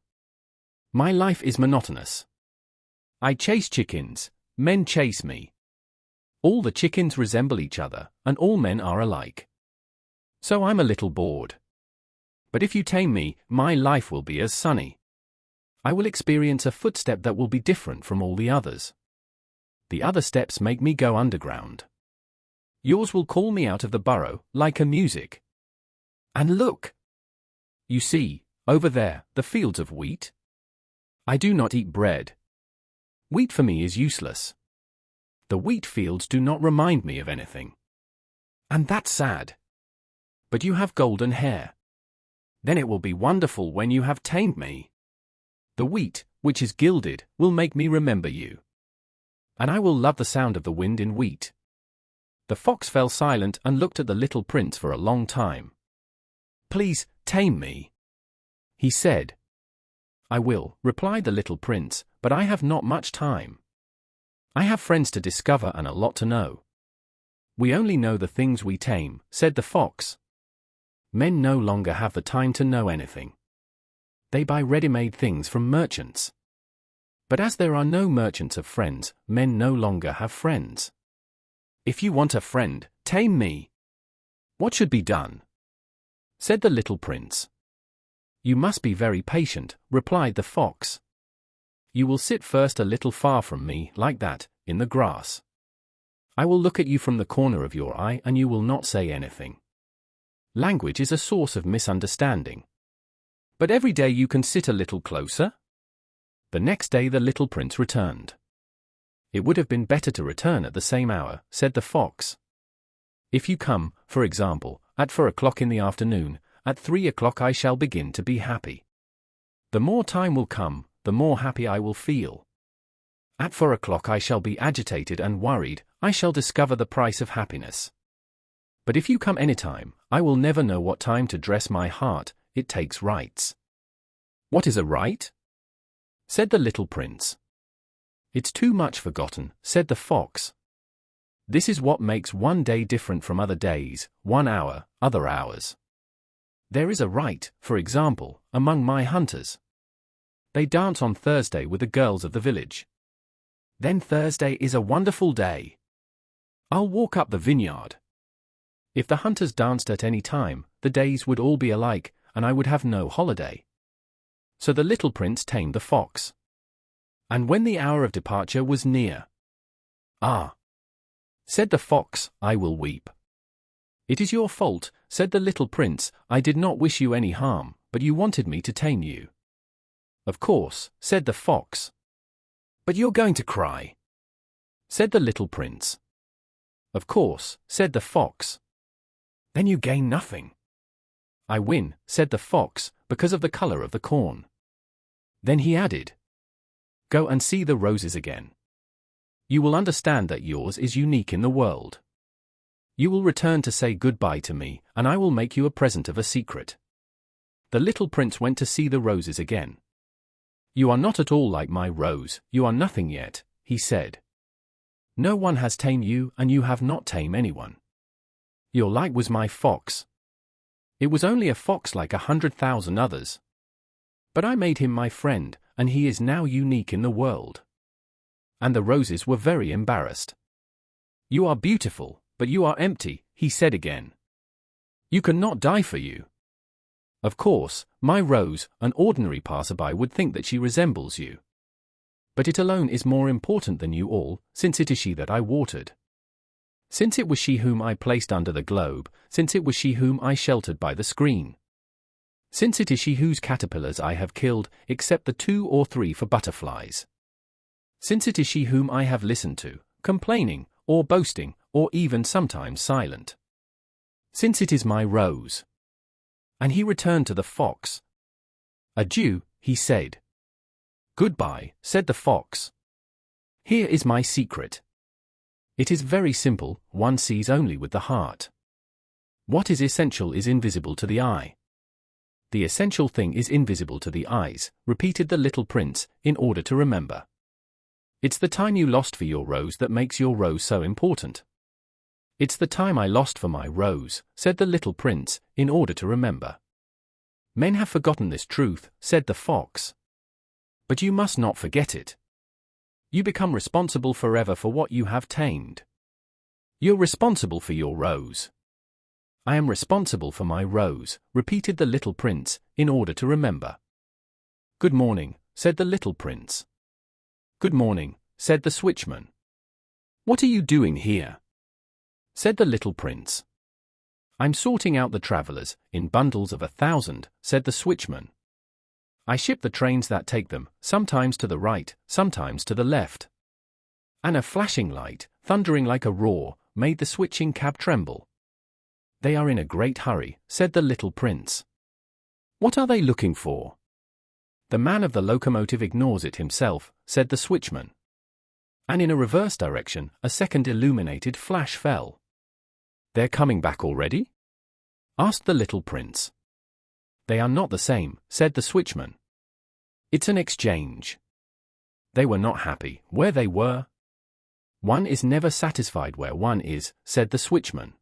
"My life is monotonous. I chase chickens, men chase me. All the chickens resemble each other, and all men are alike. So I'm a little bored. But if you tame me, my life will be as sunny. I will experience a footstep that will be different from all the others. The other steps make me go underground. Yours will call me out of the burrow, like a music. And look! You see, over there, the fields of wheat? I do not eat bread. Wheat for me is useless. The wheat fields do not remind me of anything. And that's sad. But you have golden hair. Then it will be wonderful when you have tamed me. The wheat, which is gilded, will make me remember you. And I will love the sound of the wind in wheat." The fox fell silent and looked at the little prince for a long time. "Please, tame me," he said. "I will," replied the little prince, "but I have not much time. I have friends to discover and a lot to know." "We only know the things we tame," said the fox. "Men no longer have the time to know anything. They buy ready-made things from merchants. But as there are no merchants of friends, men no longer have friends. If you want a friend, tame me. What should be done? Said the little prince. You must be very patient, replied the fox. You will sit first a little far from me, like that, in the grass. I will look at you from the corner of your eye and you will not say anything. Language is a source of misunderstanding. But every day you can sit a little closer? The next day the little prince returned. It would have been better to return at the same hour, said the fox. If you come, for example, at 4 o'clock in the afternoon, at 3 o'clock I shall begin to be happy. The more time will come, the more happy I will feel. At 4 o'clock I shall be agitated and worried, I shall discover the price of happiness. But if you come anytime, I will never know what time to dress my heart, it takes rights. What is a right? Said the little prince. It's too much forgotten, said the fox. This is what makes one day different from other days, 1 hour, other hours. There is a right, for example, among my hunters. They dance on Thursday with the girls of the village. Then Thursday is a wonderful day. I'll walk up the vineyard. If the hunters danced at any time, the days would all be alike, and I would have no holiday. So the little prince tamed the fox. And when the hour of departure was near, "Ah," said the fox, "I will weep." "It is your fault," said the little prince, "I did not wish you any harm, but you wanted me to tame you." "Of course," said the fox. "But you're going to cry," said the little prince. "Of course," said the fox. "Then you gain nothing." "I win," said the fox, "because of the color of the corn." Then he added, "Go and see the roses again. You will understand that yours is unique in the world. You will return to say goodbye to me, and I will make you a present of a secret." The little prince went to see the roses again. "You are not at all like my rose, you are nothing yet," he said. "No one has tamed you, and you have not tamed anyone. Your like was my fox. It was only a fox like 100,000 others. But I made him my friend, and he is now unique in the world." And the roses were very embarrassed. "You are beautiful, but you are empty," he said again. "You cannot die for you. Of course, my rose, an ordinary passerby would think that she resembles you. But it alone is more important than you all, since it is she that I watered. Since it was she whom I placed under the globe, since it was she whom I sheltered by the screen. Since it is she whose caterpillars I have killed, except the 2 or 3 for butterflies. Since it is she whom I have listened to, complaining, or boasting, or even sometimes silent. Since it is my rose." And he returned to the fox. "Adieu," he said. "Goodbye," said the fox. "Here is my secret. It is very simple, one sees only with the heart. What is essential is invisible to the eye." "The essential thing is invisible to the eyes," repeated the little prince, in order to remember. "It's the time you lost for your rose that makes your rose so important." "It's the time I lost for my rose," said the little prince, in order to remember. "Men have forgotten this truth," said the fox. "But you must not forget it. You become responsible forever for what you have tamed. You're responsible for your rose." "I am responsible for my rose," repeated the little prince, in order to remember. "Good morning," said the little prince. "Good morning," said the switchman. "What are you doing here?" said the little prince. "I'm sorting out the travelers, in bundles of 1,000, said the switchman. "I ship the trains that take them, sometimes to the right, sometimes to the left." And a flashing light, thundering like a roar, made the switching cab tremble. "They are in a great hurry," said the little prince. "What are they looking for?" "The man of the locomotive ignores it himself," said the switchman. And in a reverse direction, a second illuminated flash fell. "They're coming back already?" asked the little prince. "They are not the same," said the switchman. "It's an exchange. They were not happy where they were." "One is never satisfied where one is," said the switchman.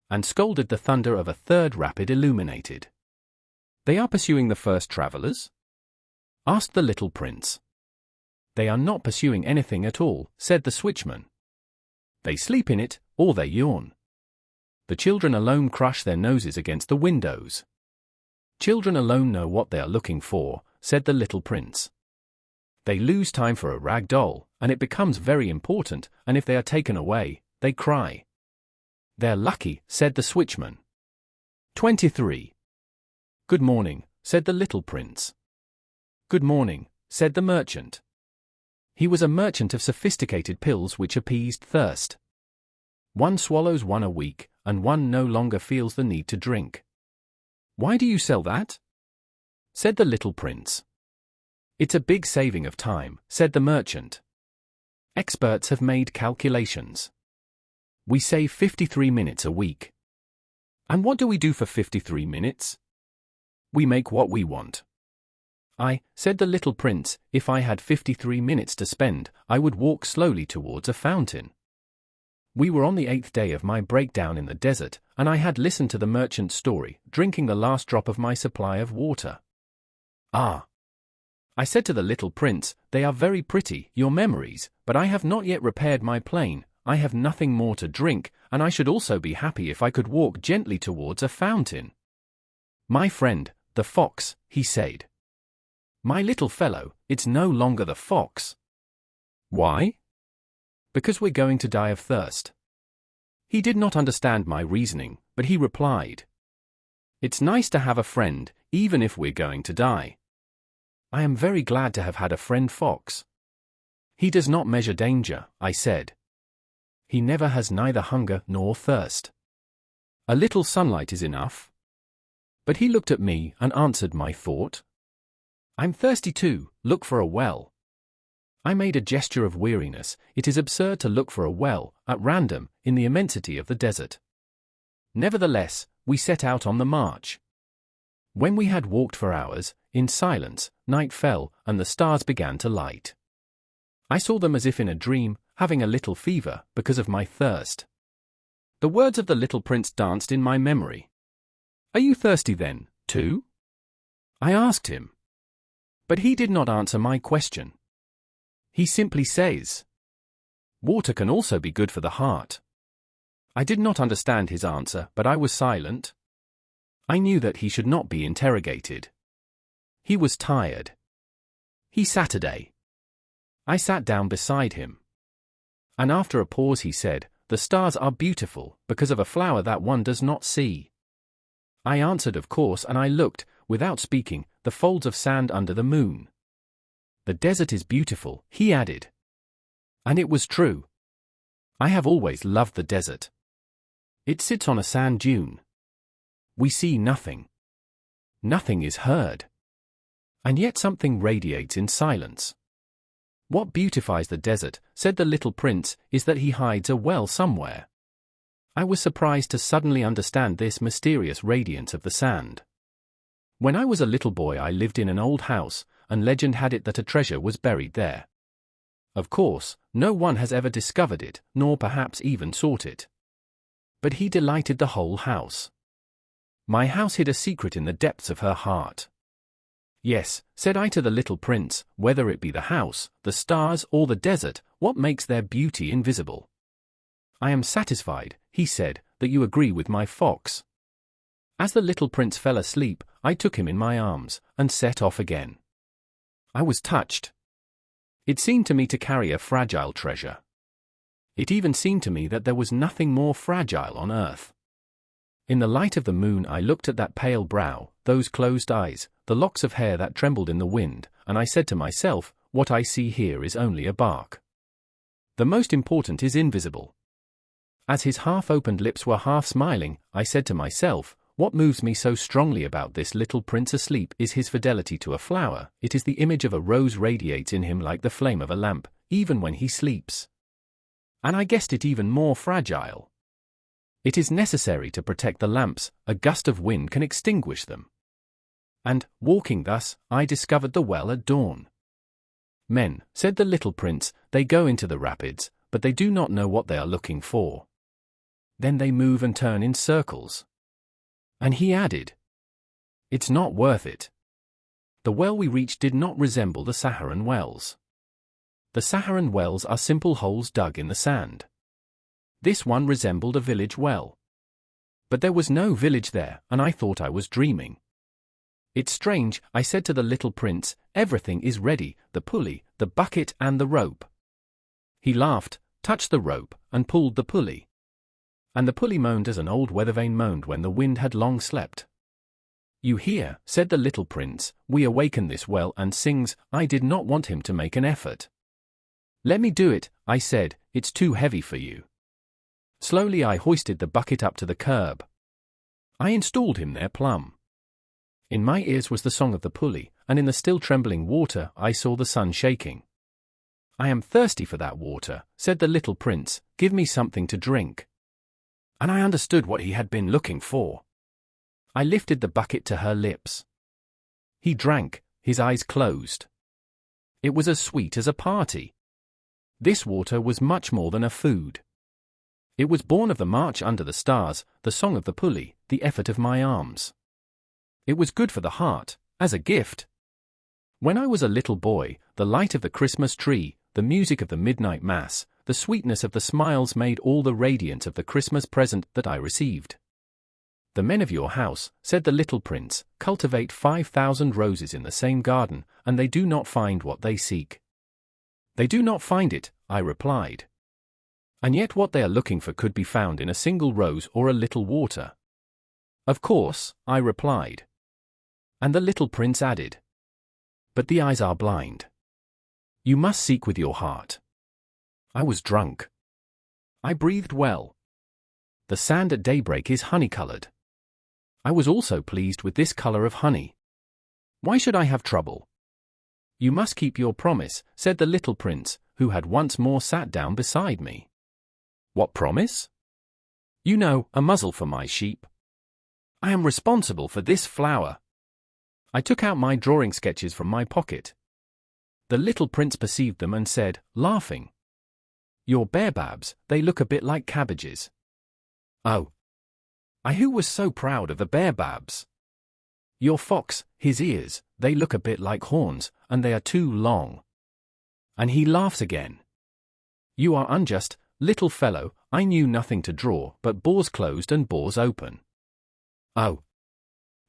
And scolded the thunder of a third rapid illuminated. "They are pursuing the first travelers?" asked the little prince. They are not pursuing anything at all, said the switchman. They sleep in it, or they yawn. The children alone crush their noses against the windows. Children alone know what they are looking for, said the little prince. They lose time for a rag doll, and it becomes very important, and if they are taken away, they cry. They're lucky, said the switchman. 23. Good morning, said the little prince. Good morning, said the merchant. He was a merchant of sophisticated pills which appeased thirst. One swallows one a week, and one no longer feels the need to drink. Why do you sell that? Said the little prince. It's a big saving of time, said the merchant. Experts have made calculations. We save 53 minutes a week. And what do we do for 53 minutes? We make what we want. Said the little prince, if I had 53 minutes to spend, I would walk slowly towards a fountain. We were on the 8th day of my breakdown in the desert, and I had listened to the merchant's story, drinking the last drop of my supply of water. I said to the little prince, they are very pretty, your memories, but I have not yet repaired my plane, I have nothing more to drink, and I should also be happy if I could walk gently towards a fountain. My friend, the fox, he said. My little fellow, it's no longer the fox. Why? Because we're going to die of thirst. He did not understand my reasoning, but he replied. It's nice to have a friend, even if we're going to die. I am very glad to have had a friend fox. He does not measure danger, I said. He never has neither hunger nor thirst. A little sunlight is enough. But he looked at me and answered my thought. I'm thirsty too, look for a well. I made a gesture of weariness. It is absurd to look for a well, at random, in the immensity of the desert. Nevertheless, we set out on the march. When we had walked for hours, in silence, night fell, and the stars began to light. I saw them as if in a dream, having a little fever, because of my thirst. The words of the little prince danced in my memory. Are you thirsty then, too? I asked him. But he did not answer my question. He simply says, water can also be good for the heart. I did not understand his answer, but I was silent. I knew that he should not be interrogated. He was tired. Saturday. I sat down beside him. And after a pause he said, the stars are beautiful, because of a flower that one does not see. I answered of course, and I looked, without speaking, the folds of sand under the moon. The desert is beautiful, he added. And it was true. I have always loved the desert. It sits on a sand dune. We see nothing. Nothing is heard. And yet something radiates in silence. What beautifies the desert, said the little prince, is that he hides a well somewhere. I was surprised to suddenly understand this mysterious radiance of the sand. When I was a little boy I lived in an old house, and legend had it that a treasure was buried there. Of course, no one has ever discovered it, nor perhaps even sought it. But he delighted the whole house. My house hid a secret in the depths of her heart. Yes, said I to the little prince, whether it be the house, the stars, or the desert, what makes their beauty invisible? I am satisfied, he said, that you agree with my fox. As the little prince fell asleep, I took him in my arms, and set off again. I was touched. It seemed to me to carry a fragile treasure. It even seemed to me that there was nothing more fragile on earth. In the light of the moon I looked at that pale brow, those closed eyes, the locks of hair that trembled in the wind, and I said to myself, what I see here is only a bark. The most important is invisible. As his half-opened lips were half smiling, I said to myself, what moves me so strongly about this little prince asleep is his fidelity to a flower. It is the image of a rose radiates in him like the flame of a lamp, even when he sleeps. And I guessed it even more fragile. It is necessary to protect the lamps, a gust of wind can extinguish them. And, walking thus, I discovered the well at dawn. Men, said the little prince, they go into the rapids, but they do not know what they are looking for. Then they move and turn in circles. And he added, it's not worth it. The well we reached did not resemble the Saharan wells. The Saharan wells are simple holes dug in the sand. This one resembled a village well. But there was no village there, and I thought I was dreaming. It's strange, I said to the little prince, everything is ready, the pulley, the bucket and the rope. He laughed, touched the rope, and pulled the pulley. And the pulley moaned as an old weathervane moaned when the wind had long slept. You hear, said the little prince, we awaken this well and sings. I did not want him to make an effort. Let me do it, I said, it's too heavy for you. Slowly I hoisted the bucket up to the curb. I installed him there plumb. In my ears was the song of the pulley, and in the still trembling water I saw the sun shaking. I am thirsty for that water, said the little prince, give me something to drink. And I understood what he had been looking for. I lifted the bucket to her lips. He drank, his eyes closed. It was as sweet as a party. This water was much more than a food. It was born of the march under the stars, the song of the pulley, the effort of my arms. It was good for the heart, as a gift. When I was a little boy, the light of the Christmas tree, the music of the midnight mass, the sweetness of the smiles made all the radiance of the Christmas present that I received. The men of your house, said the little prince, cultivate 5,000 roses in the same garden, and they do not find what they seek. They do not find it, I replied. And yet what they are looking for could be found in a single rose or a little water. Of course, I replied. And the little prince added. But the eyes are blind. You must seek with your heart. I was drunk. I breathed well. The sand at daybreak is honey-colored. I was also pleased with this color of honey. Why should I have trouble? You must keep your promise, said the little prince, who had once more sat down beside me. What promise? You know, a muzzle for my sheep. I am responsible for this flower. I took out my drawing sketches from my pocket. The little prince perceived them and said, laughing, Your Baobabs, they look a bit like cabbages. Oh. Who was so proud of the Baobabs? Your fox, his ears, they look a bit like horns, and they are too long. And he laughs again. You are unjust, little fellow, I knew nothing to draw but bores closed and bores open. Oh.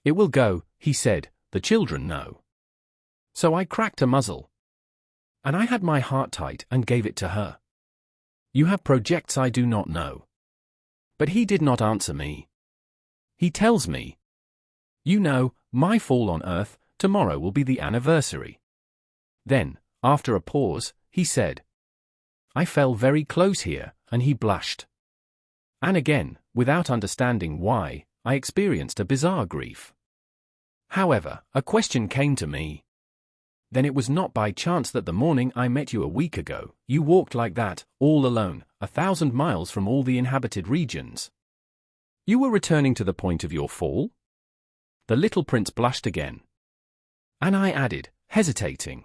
It will go, he said, the children know. So I cracked a muzzle. And I had my heart tight and gave it to her. You have projects I do not know. But he did not answer me. He tells me, you know, my fall on earth, tomorrow will be the anniversary. Then, after a pause, he said, I fell very close here, and he blushed. And again, without understanding why, I experienced a bizarre grief. However, a question came to me. Then it was not by chance that the morning I met you a week ago, you walked like that, all alone, 1,000 miles from all the inhabited regions. You were returning to the point of your fall? The little prince blushed again. And I added, hesitating.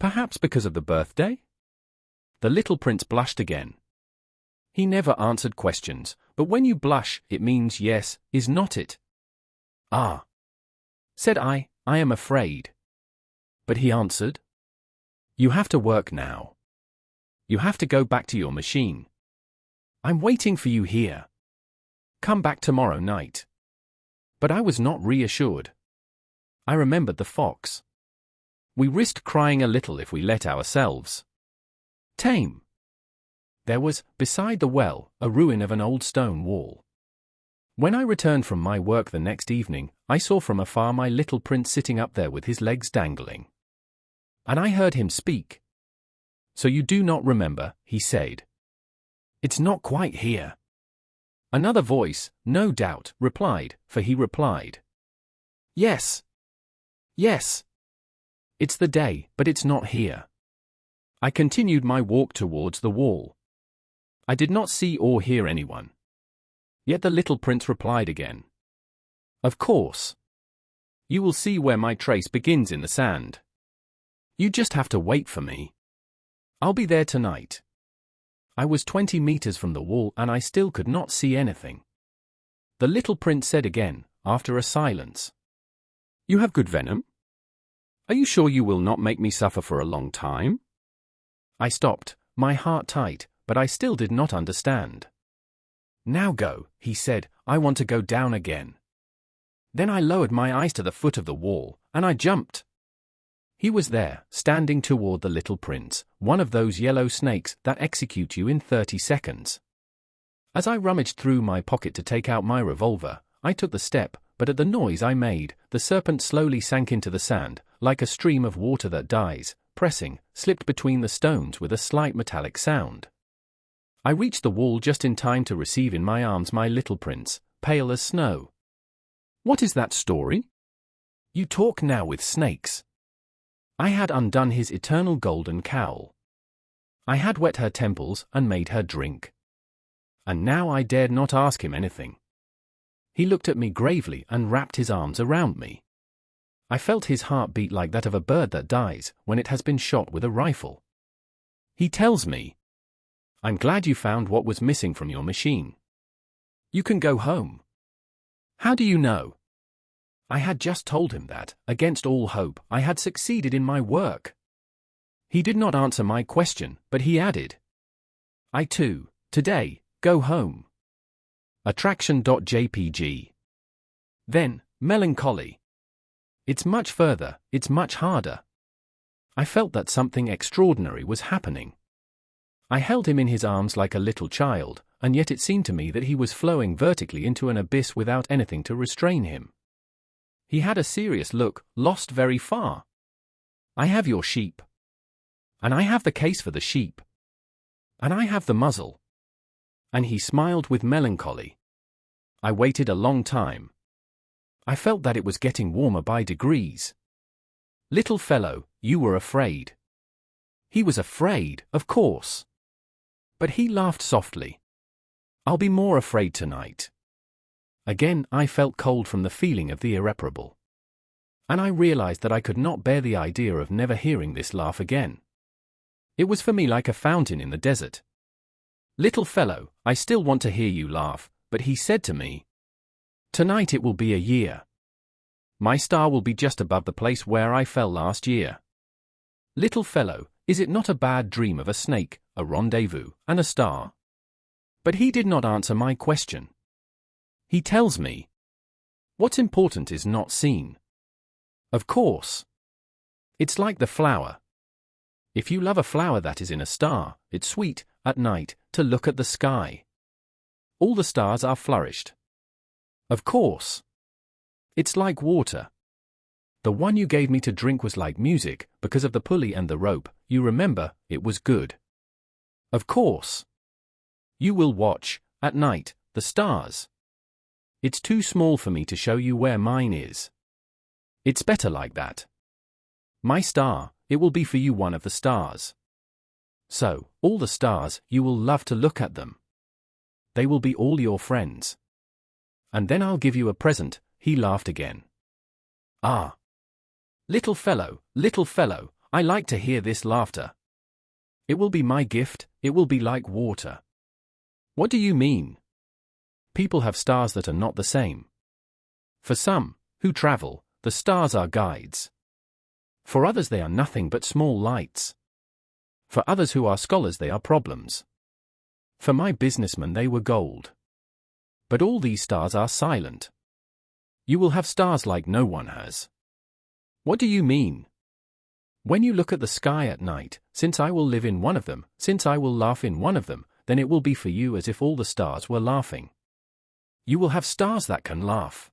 Perhaps because of the birthday? The little prince blushed again. He never answered questions, but when you blush, it means yes, is not it? Ah. Said I am afraid. But he answered, you have to work now. You have to go back to your machine. I'm waiting for you here. Come back tomorrow night. But I was not reassured. I remembered the fox. We risked crying a little if we let ourselves tame. There was, beside the well, a ruin of an old stone wall. When I returned from my work the next evening, I saw from afar my little prince sitting up there with his legs dangling. And I heard him speak. So you do not remember, he said. It's not quite here. Another voice, no doubt, replied, for he replied. Yes. Yes. It's the day, but it's not here. I continued my walk towards the wall. I did not see or hear anyone. Yet the little prince replied again. Of course. You will see where my trace begins in the sand. You just have to wait for me. I'll be there tonight. I was 20 meters from the wall and I still could not see anything. The little prince said again, after a silence. You have good venom? Are you sure you will not make me suffer for a long time? I stopped, my heart tight, but I still did not understand. Now go, he said, I want to go down again. Then I lowered my eyes to the foot of the wall, and I jumped. He was there, standing toward the little prince, one of those yellow snakes that execute you in 30 seconds. As I rummaged through my pocket to take out my revolver, I took the step, but at the noise I made, the serpent slowly sank into the sand, like a stream of water that dies, pressing, slipped between the stones with a slight metallic sound. I reached the wall just in time to receive in my arms my little prince, pale as snow. What is that story? You talk now with snakes. I had undone his eternal golden cowl. I had wet her temples and made her drink. And now I dared not ask him anything. He looked at me gravely and wrapped his arms around me. I felt his heart beat like that of a bird that dies when it has been shot with a rifle. He tells me, I'm glad you found what was missing from your machine. You can go home. How do you know? I had just told him that, against all hope, I had succeeded in my work. He did not answer my question, but he added, I too, today, go home. Attraction.jpg. Then, melancholy. It's much further, it's much harder. I felt that something extraordinary was happening. I held him in his arms like a little child, and yet it seemed to me that he was flowing vertically into an abyss without anything to restrain him. He had a serious look, lost very far. I have your sheep. And I have the case for the sheep. And I have the muzzle. And he smiled with melancholy. I waited a long time. I felt that it was getting warmer by degrees. Little fellow, you were afraid. He was afraid, of course. But he laughed softly. I'll be more afraid tonight. Again I felt cold from the feeling of the irreparable. And I realized that I could not bear the idea of never hearing this laugh again. It was for me like a fountain in the desert. Little fellow, I still want to hear you laugh, but he said to me, tonight it will be a year. My star will be just above the place where I fell last year. Little fellow, is it not a bad dream of a snake, a rendezvous, and a star? But he did not answer my question. He tells me, what's important is not seen. Of course. It's like the flower. If you love a flower that is in a star, it's sweet, at night, to look at the sky. All the stars are flourished. Of course. It's like water. The one you gave me to drink was like music, because of the pulley and the rope, you remember, it was good. Of course. You will watch, at night, the stars. It's too small for me to show you where mine is. It's better like that. My star, it will be for you one of the stars. So, all the stars, you will love to look at them. They will be all your friends. And then I'll give you a present, he laughed again. Ah. Little fellow, I like to hear this laughter. It will be my gift, it will be like water. What do you mean? People have stars that are not the same. For some, who travel, the stars are guides. For others they are nothing but small lights. For others who are scholars they are problems. For my businessmen they were gold. But all these stars are silent. You will have stars like no one has. What do you mean? When you look at the sky at night, since I will live in one of them, since I will laugh in one of them, then it will be for you as if all the stars were laughing. You will have stars that can laugh.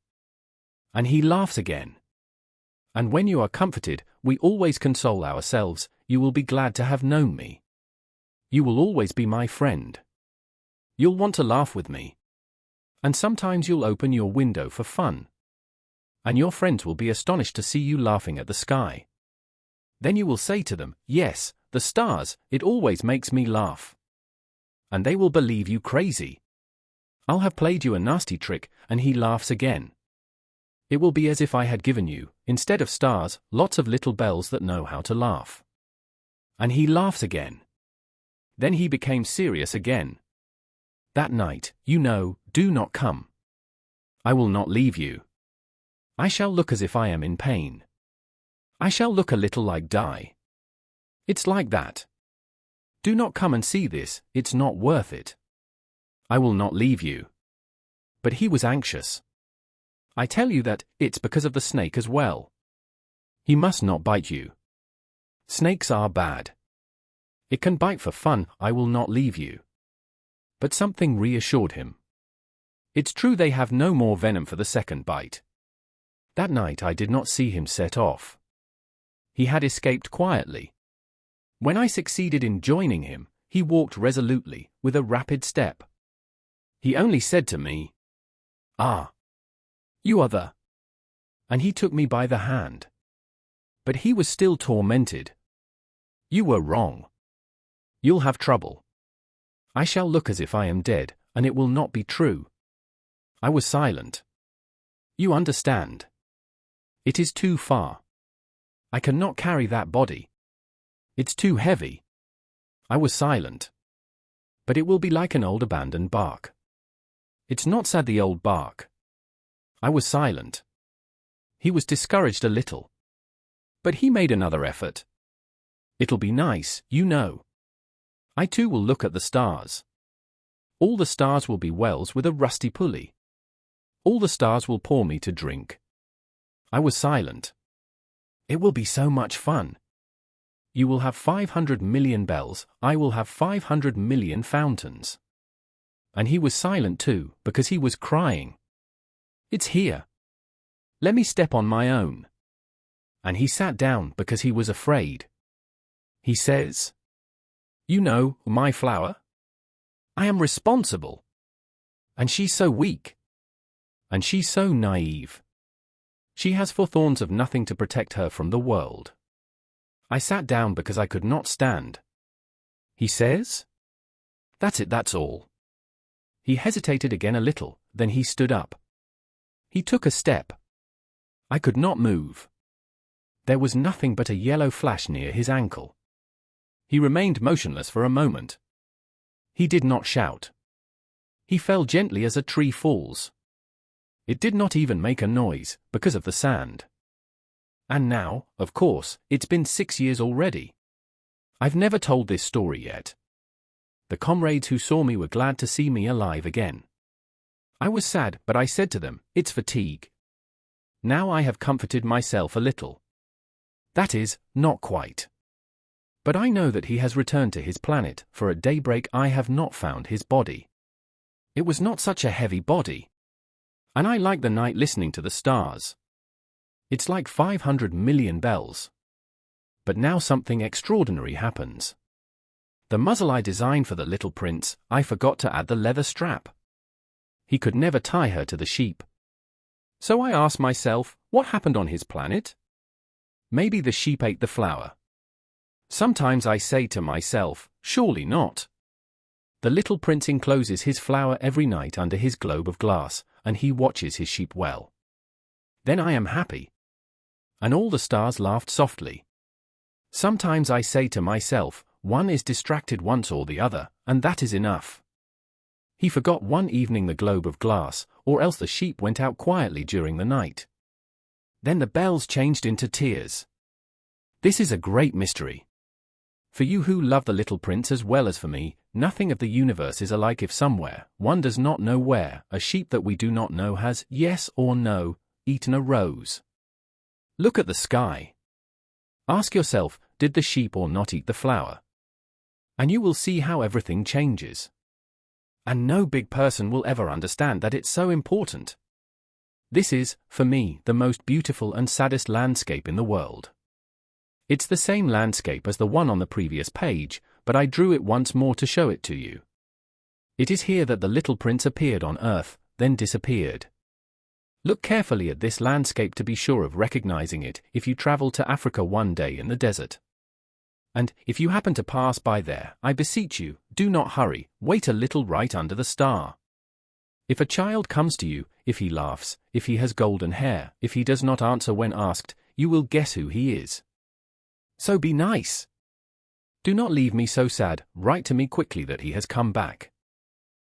And he laughs again. And when you are comforted, we always console ourselves, you will be glad to have known me. You will always be my friend. You'll want to laugh with me. And sometimes you'll open your window for fun. And your friends will be astonished to see you laughing at the sky. Then you will say to them, yes, the stars, it always makes me laugh. And they will believe you crazy. I'll have played you a nasty trick, and he laughs again. It will be as if I had given you, instead of stars, lots of little bells that know how to laugh. And he laughs again. Then he became serious again. That night, you know, do not come. I will not leave you. I shall look as if I am in pain. I shall look a little like die. It's like that. Do not come and see this, it's not worth it. I will not leave you. But he was anxious. I tell you that, it's because of the snake as well. He must not bite you. Snakes are bad. It can bite for fun, I will not leave you. But something reassured him. It's true they have no more venom for the second bite. That night I did not see him set off. He had escaped quietly. When I succeeded in joining him, he walked resolutely, with a rapid step. He only said to me, "Ah, you are the..." And he took me by the hand. But he was still tormented. "You were wrong. You'll have trouble. I shall look as if I am dead, and it will not be true." I was silent. "You understand. It is too far. I cannot carry that body. It's too heavy." I was silent. "But it will be like an old abandoned bark. It's not sad, the old bark." I was silent. He was discouraged a little. But he made another effort. "It'll be nice, you know. I too will look at the stars. All the stars will be wells with a rusty pulley. All the stars will pour me to drink." I was silent. "It will be so much fun. You will have 500 million bells, I will have 500 million fountains." And he was silent too, because he was crying. "It's here. Let me step on my own." And he sat down because he was afraid. He says, "You know, my flower? I am responsible. And she's so weak. And she's so naive. She has 4 thorns of nothing to protect her from the world." I sat down because I could not stand. He says, "That's it, that's all." He hesitated again a little, then he stood up. He took a step. I could not move. There was nothing but a yellow flash near his ankle. He remained motionless for a moment. He did not shout. He fell gently as a tree falls. It did not even make a noise, because of the sand. And now, of course, it's been 6 years already. I've never told this story yet. The comrades who saw me were glad to see me alive again. I was sad, but I said to them, "It's fatigue." Now I have comforted myself a little. That is, not quite. But I know that he has returned to his planet, for at daybreak I have not found his body. It was not such a heavy body. And I like the night listening to the stars. It's like 500 million bells. But now something extraordinary happens. The muzzle I designed for the little prince, I forgot to add the leather strap. He could never tie her to the sheep. So I asked myself, what happened on his planet? Maybe the sheep ate the flour. Sometimes I say to myself, surely not. The little prince encloses his flour every night under his globe of glass, and he watches his sheep well. Then I am happy. And all the stars laughed softly. Sometimes I say to myself, one is distracted once or the other, and that is enough. He forgot one evening the globe of glass, or else the sheep went out quietly during the night. Then the bells changed into tears. This is a great mystery. For you who love the little prince as well as for me, nothing of the universe is alike if somewhere, one does not know where, a sheep that we do not know has, yes or no, eaten a rose. Look at the sky. Ask yourself, did the sheep or not eat the flour? And you will see how everything changes. And no big person will ever understand that it's so important. This is, for me, the most beautiful and saddest landscape in the world. It's the same landscape as the one on the previous page, but I drew it once more to show it to you. It is here that the little prince appeared on Earth, then disappeared. Look carefully at this landscape to be sure of recognizing it if you travel to Africa one day in the desert. And, if you happen to pass by there, I beseech you, do not hurry, wait a little right under the star. If a child comes to you, if he laughs, if he has golden hair, if he does not answer when asked, you will guess who he is. So be nice. Do not leave me so sad, write to me quickly that he has come back.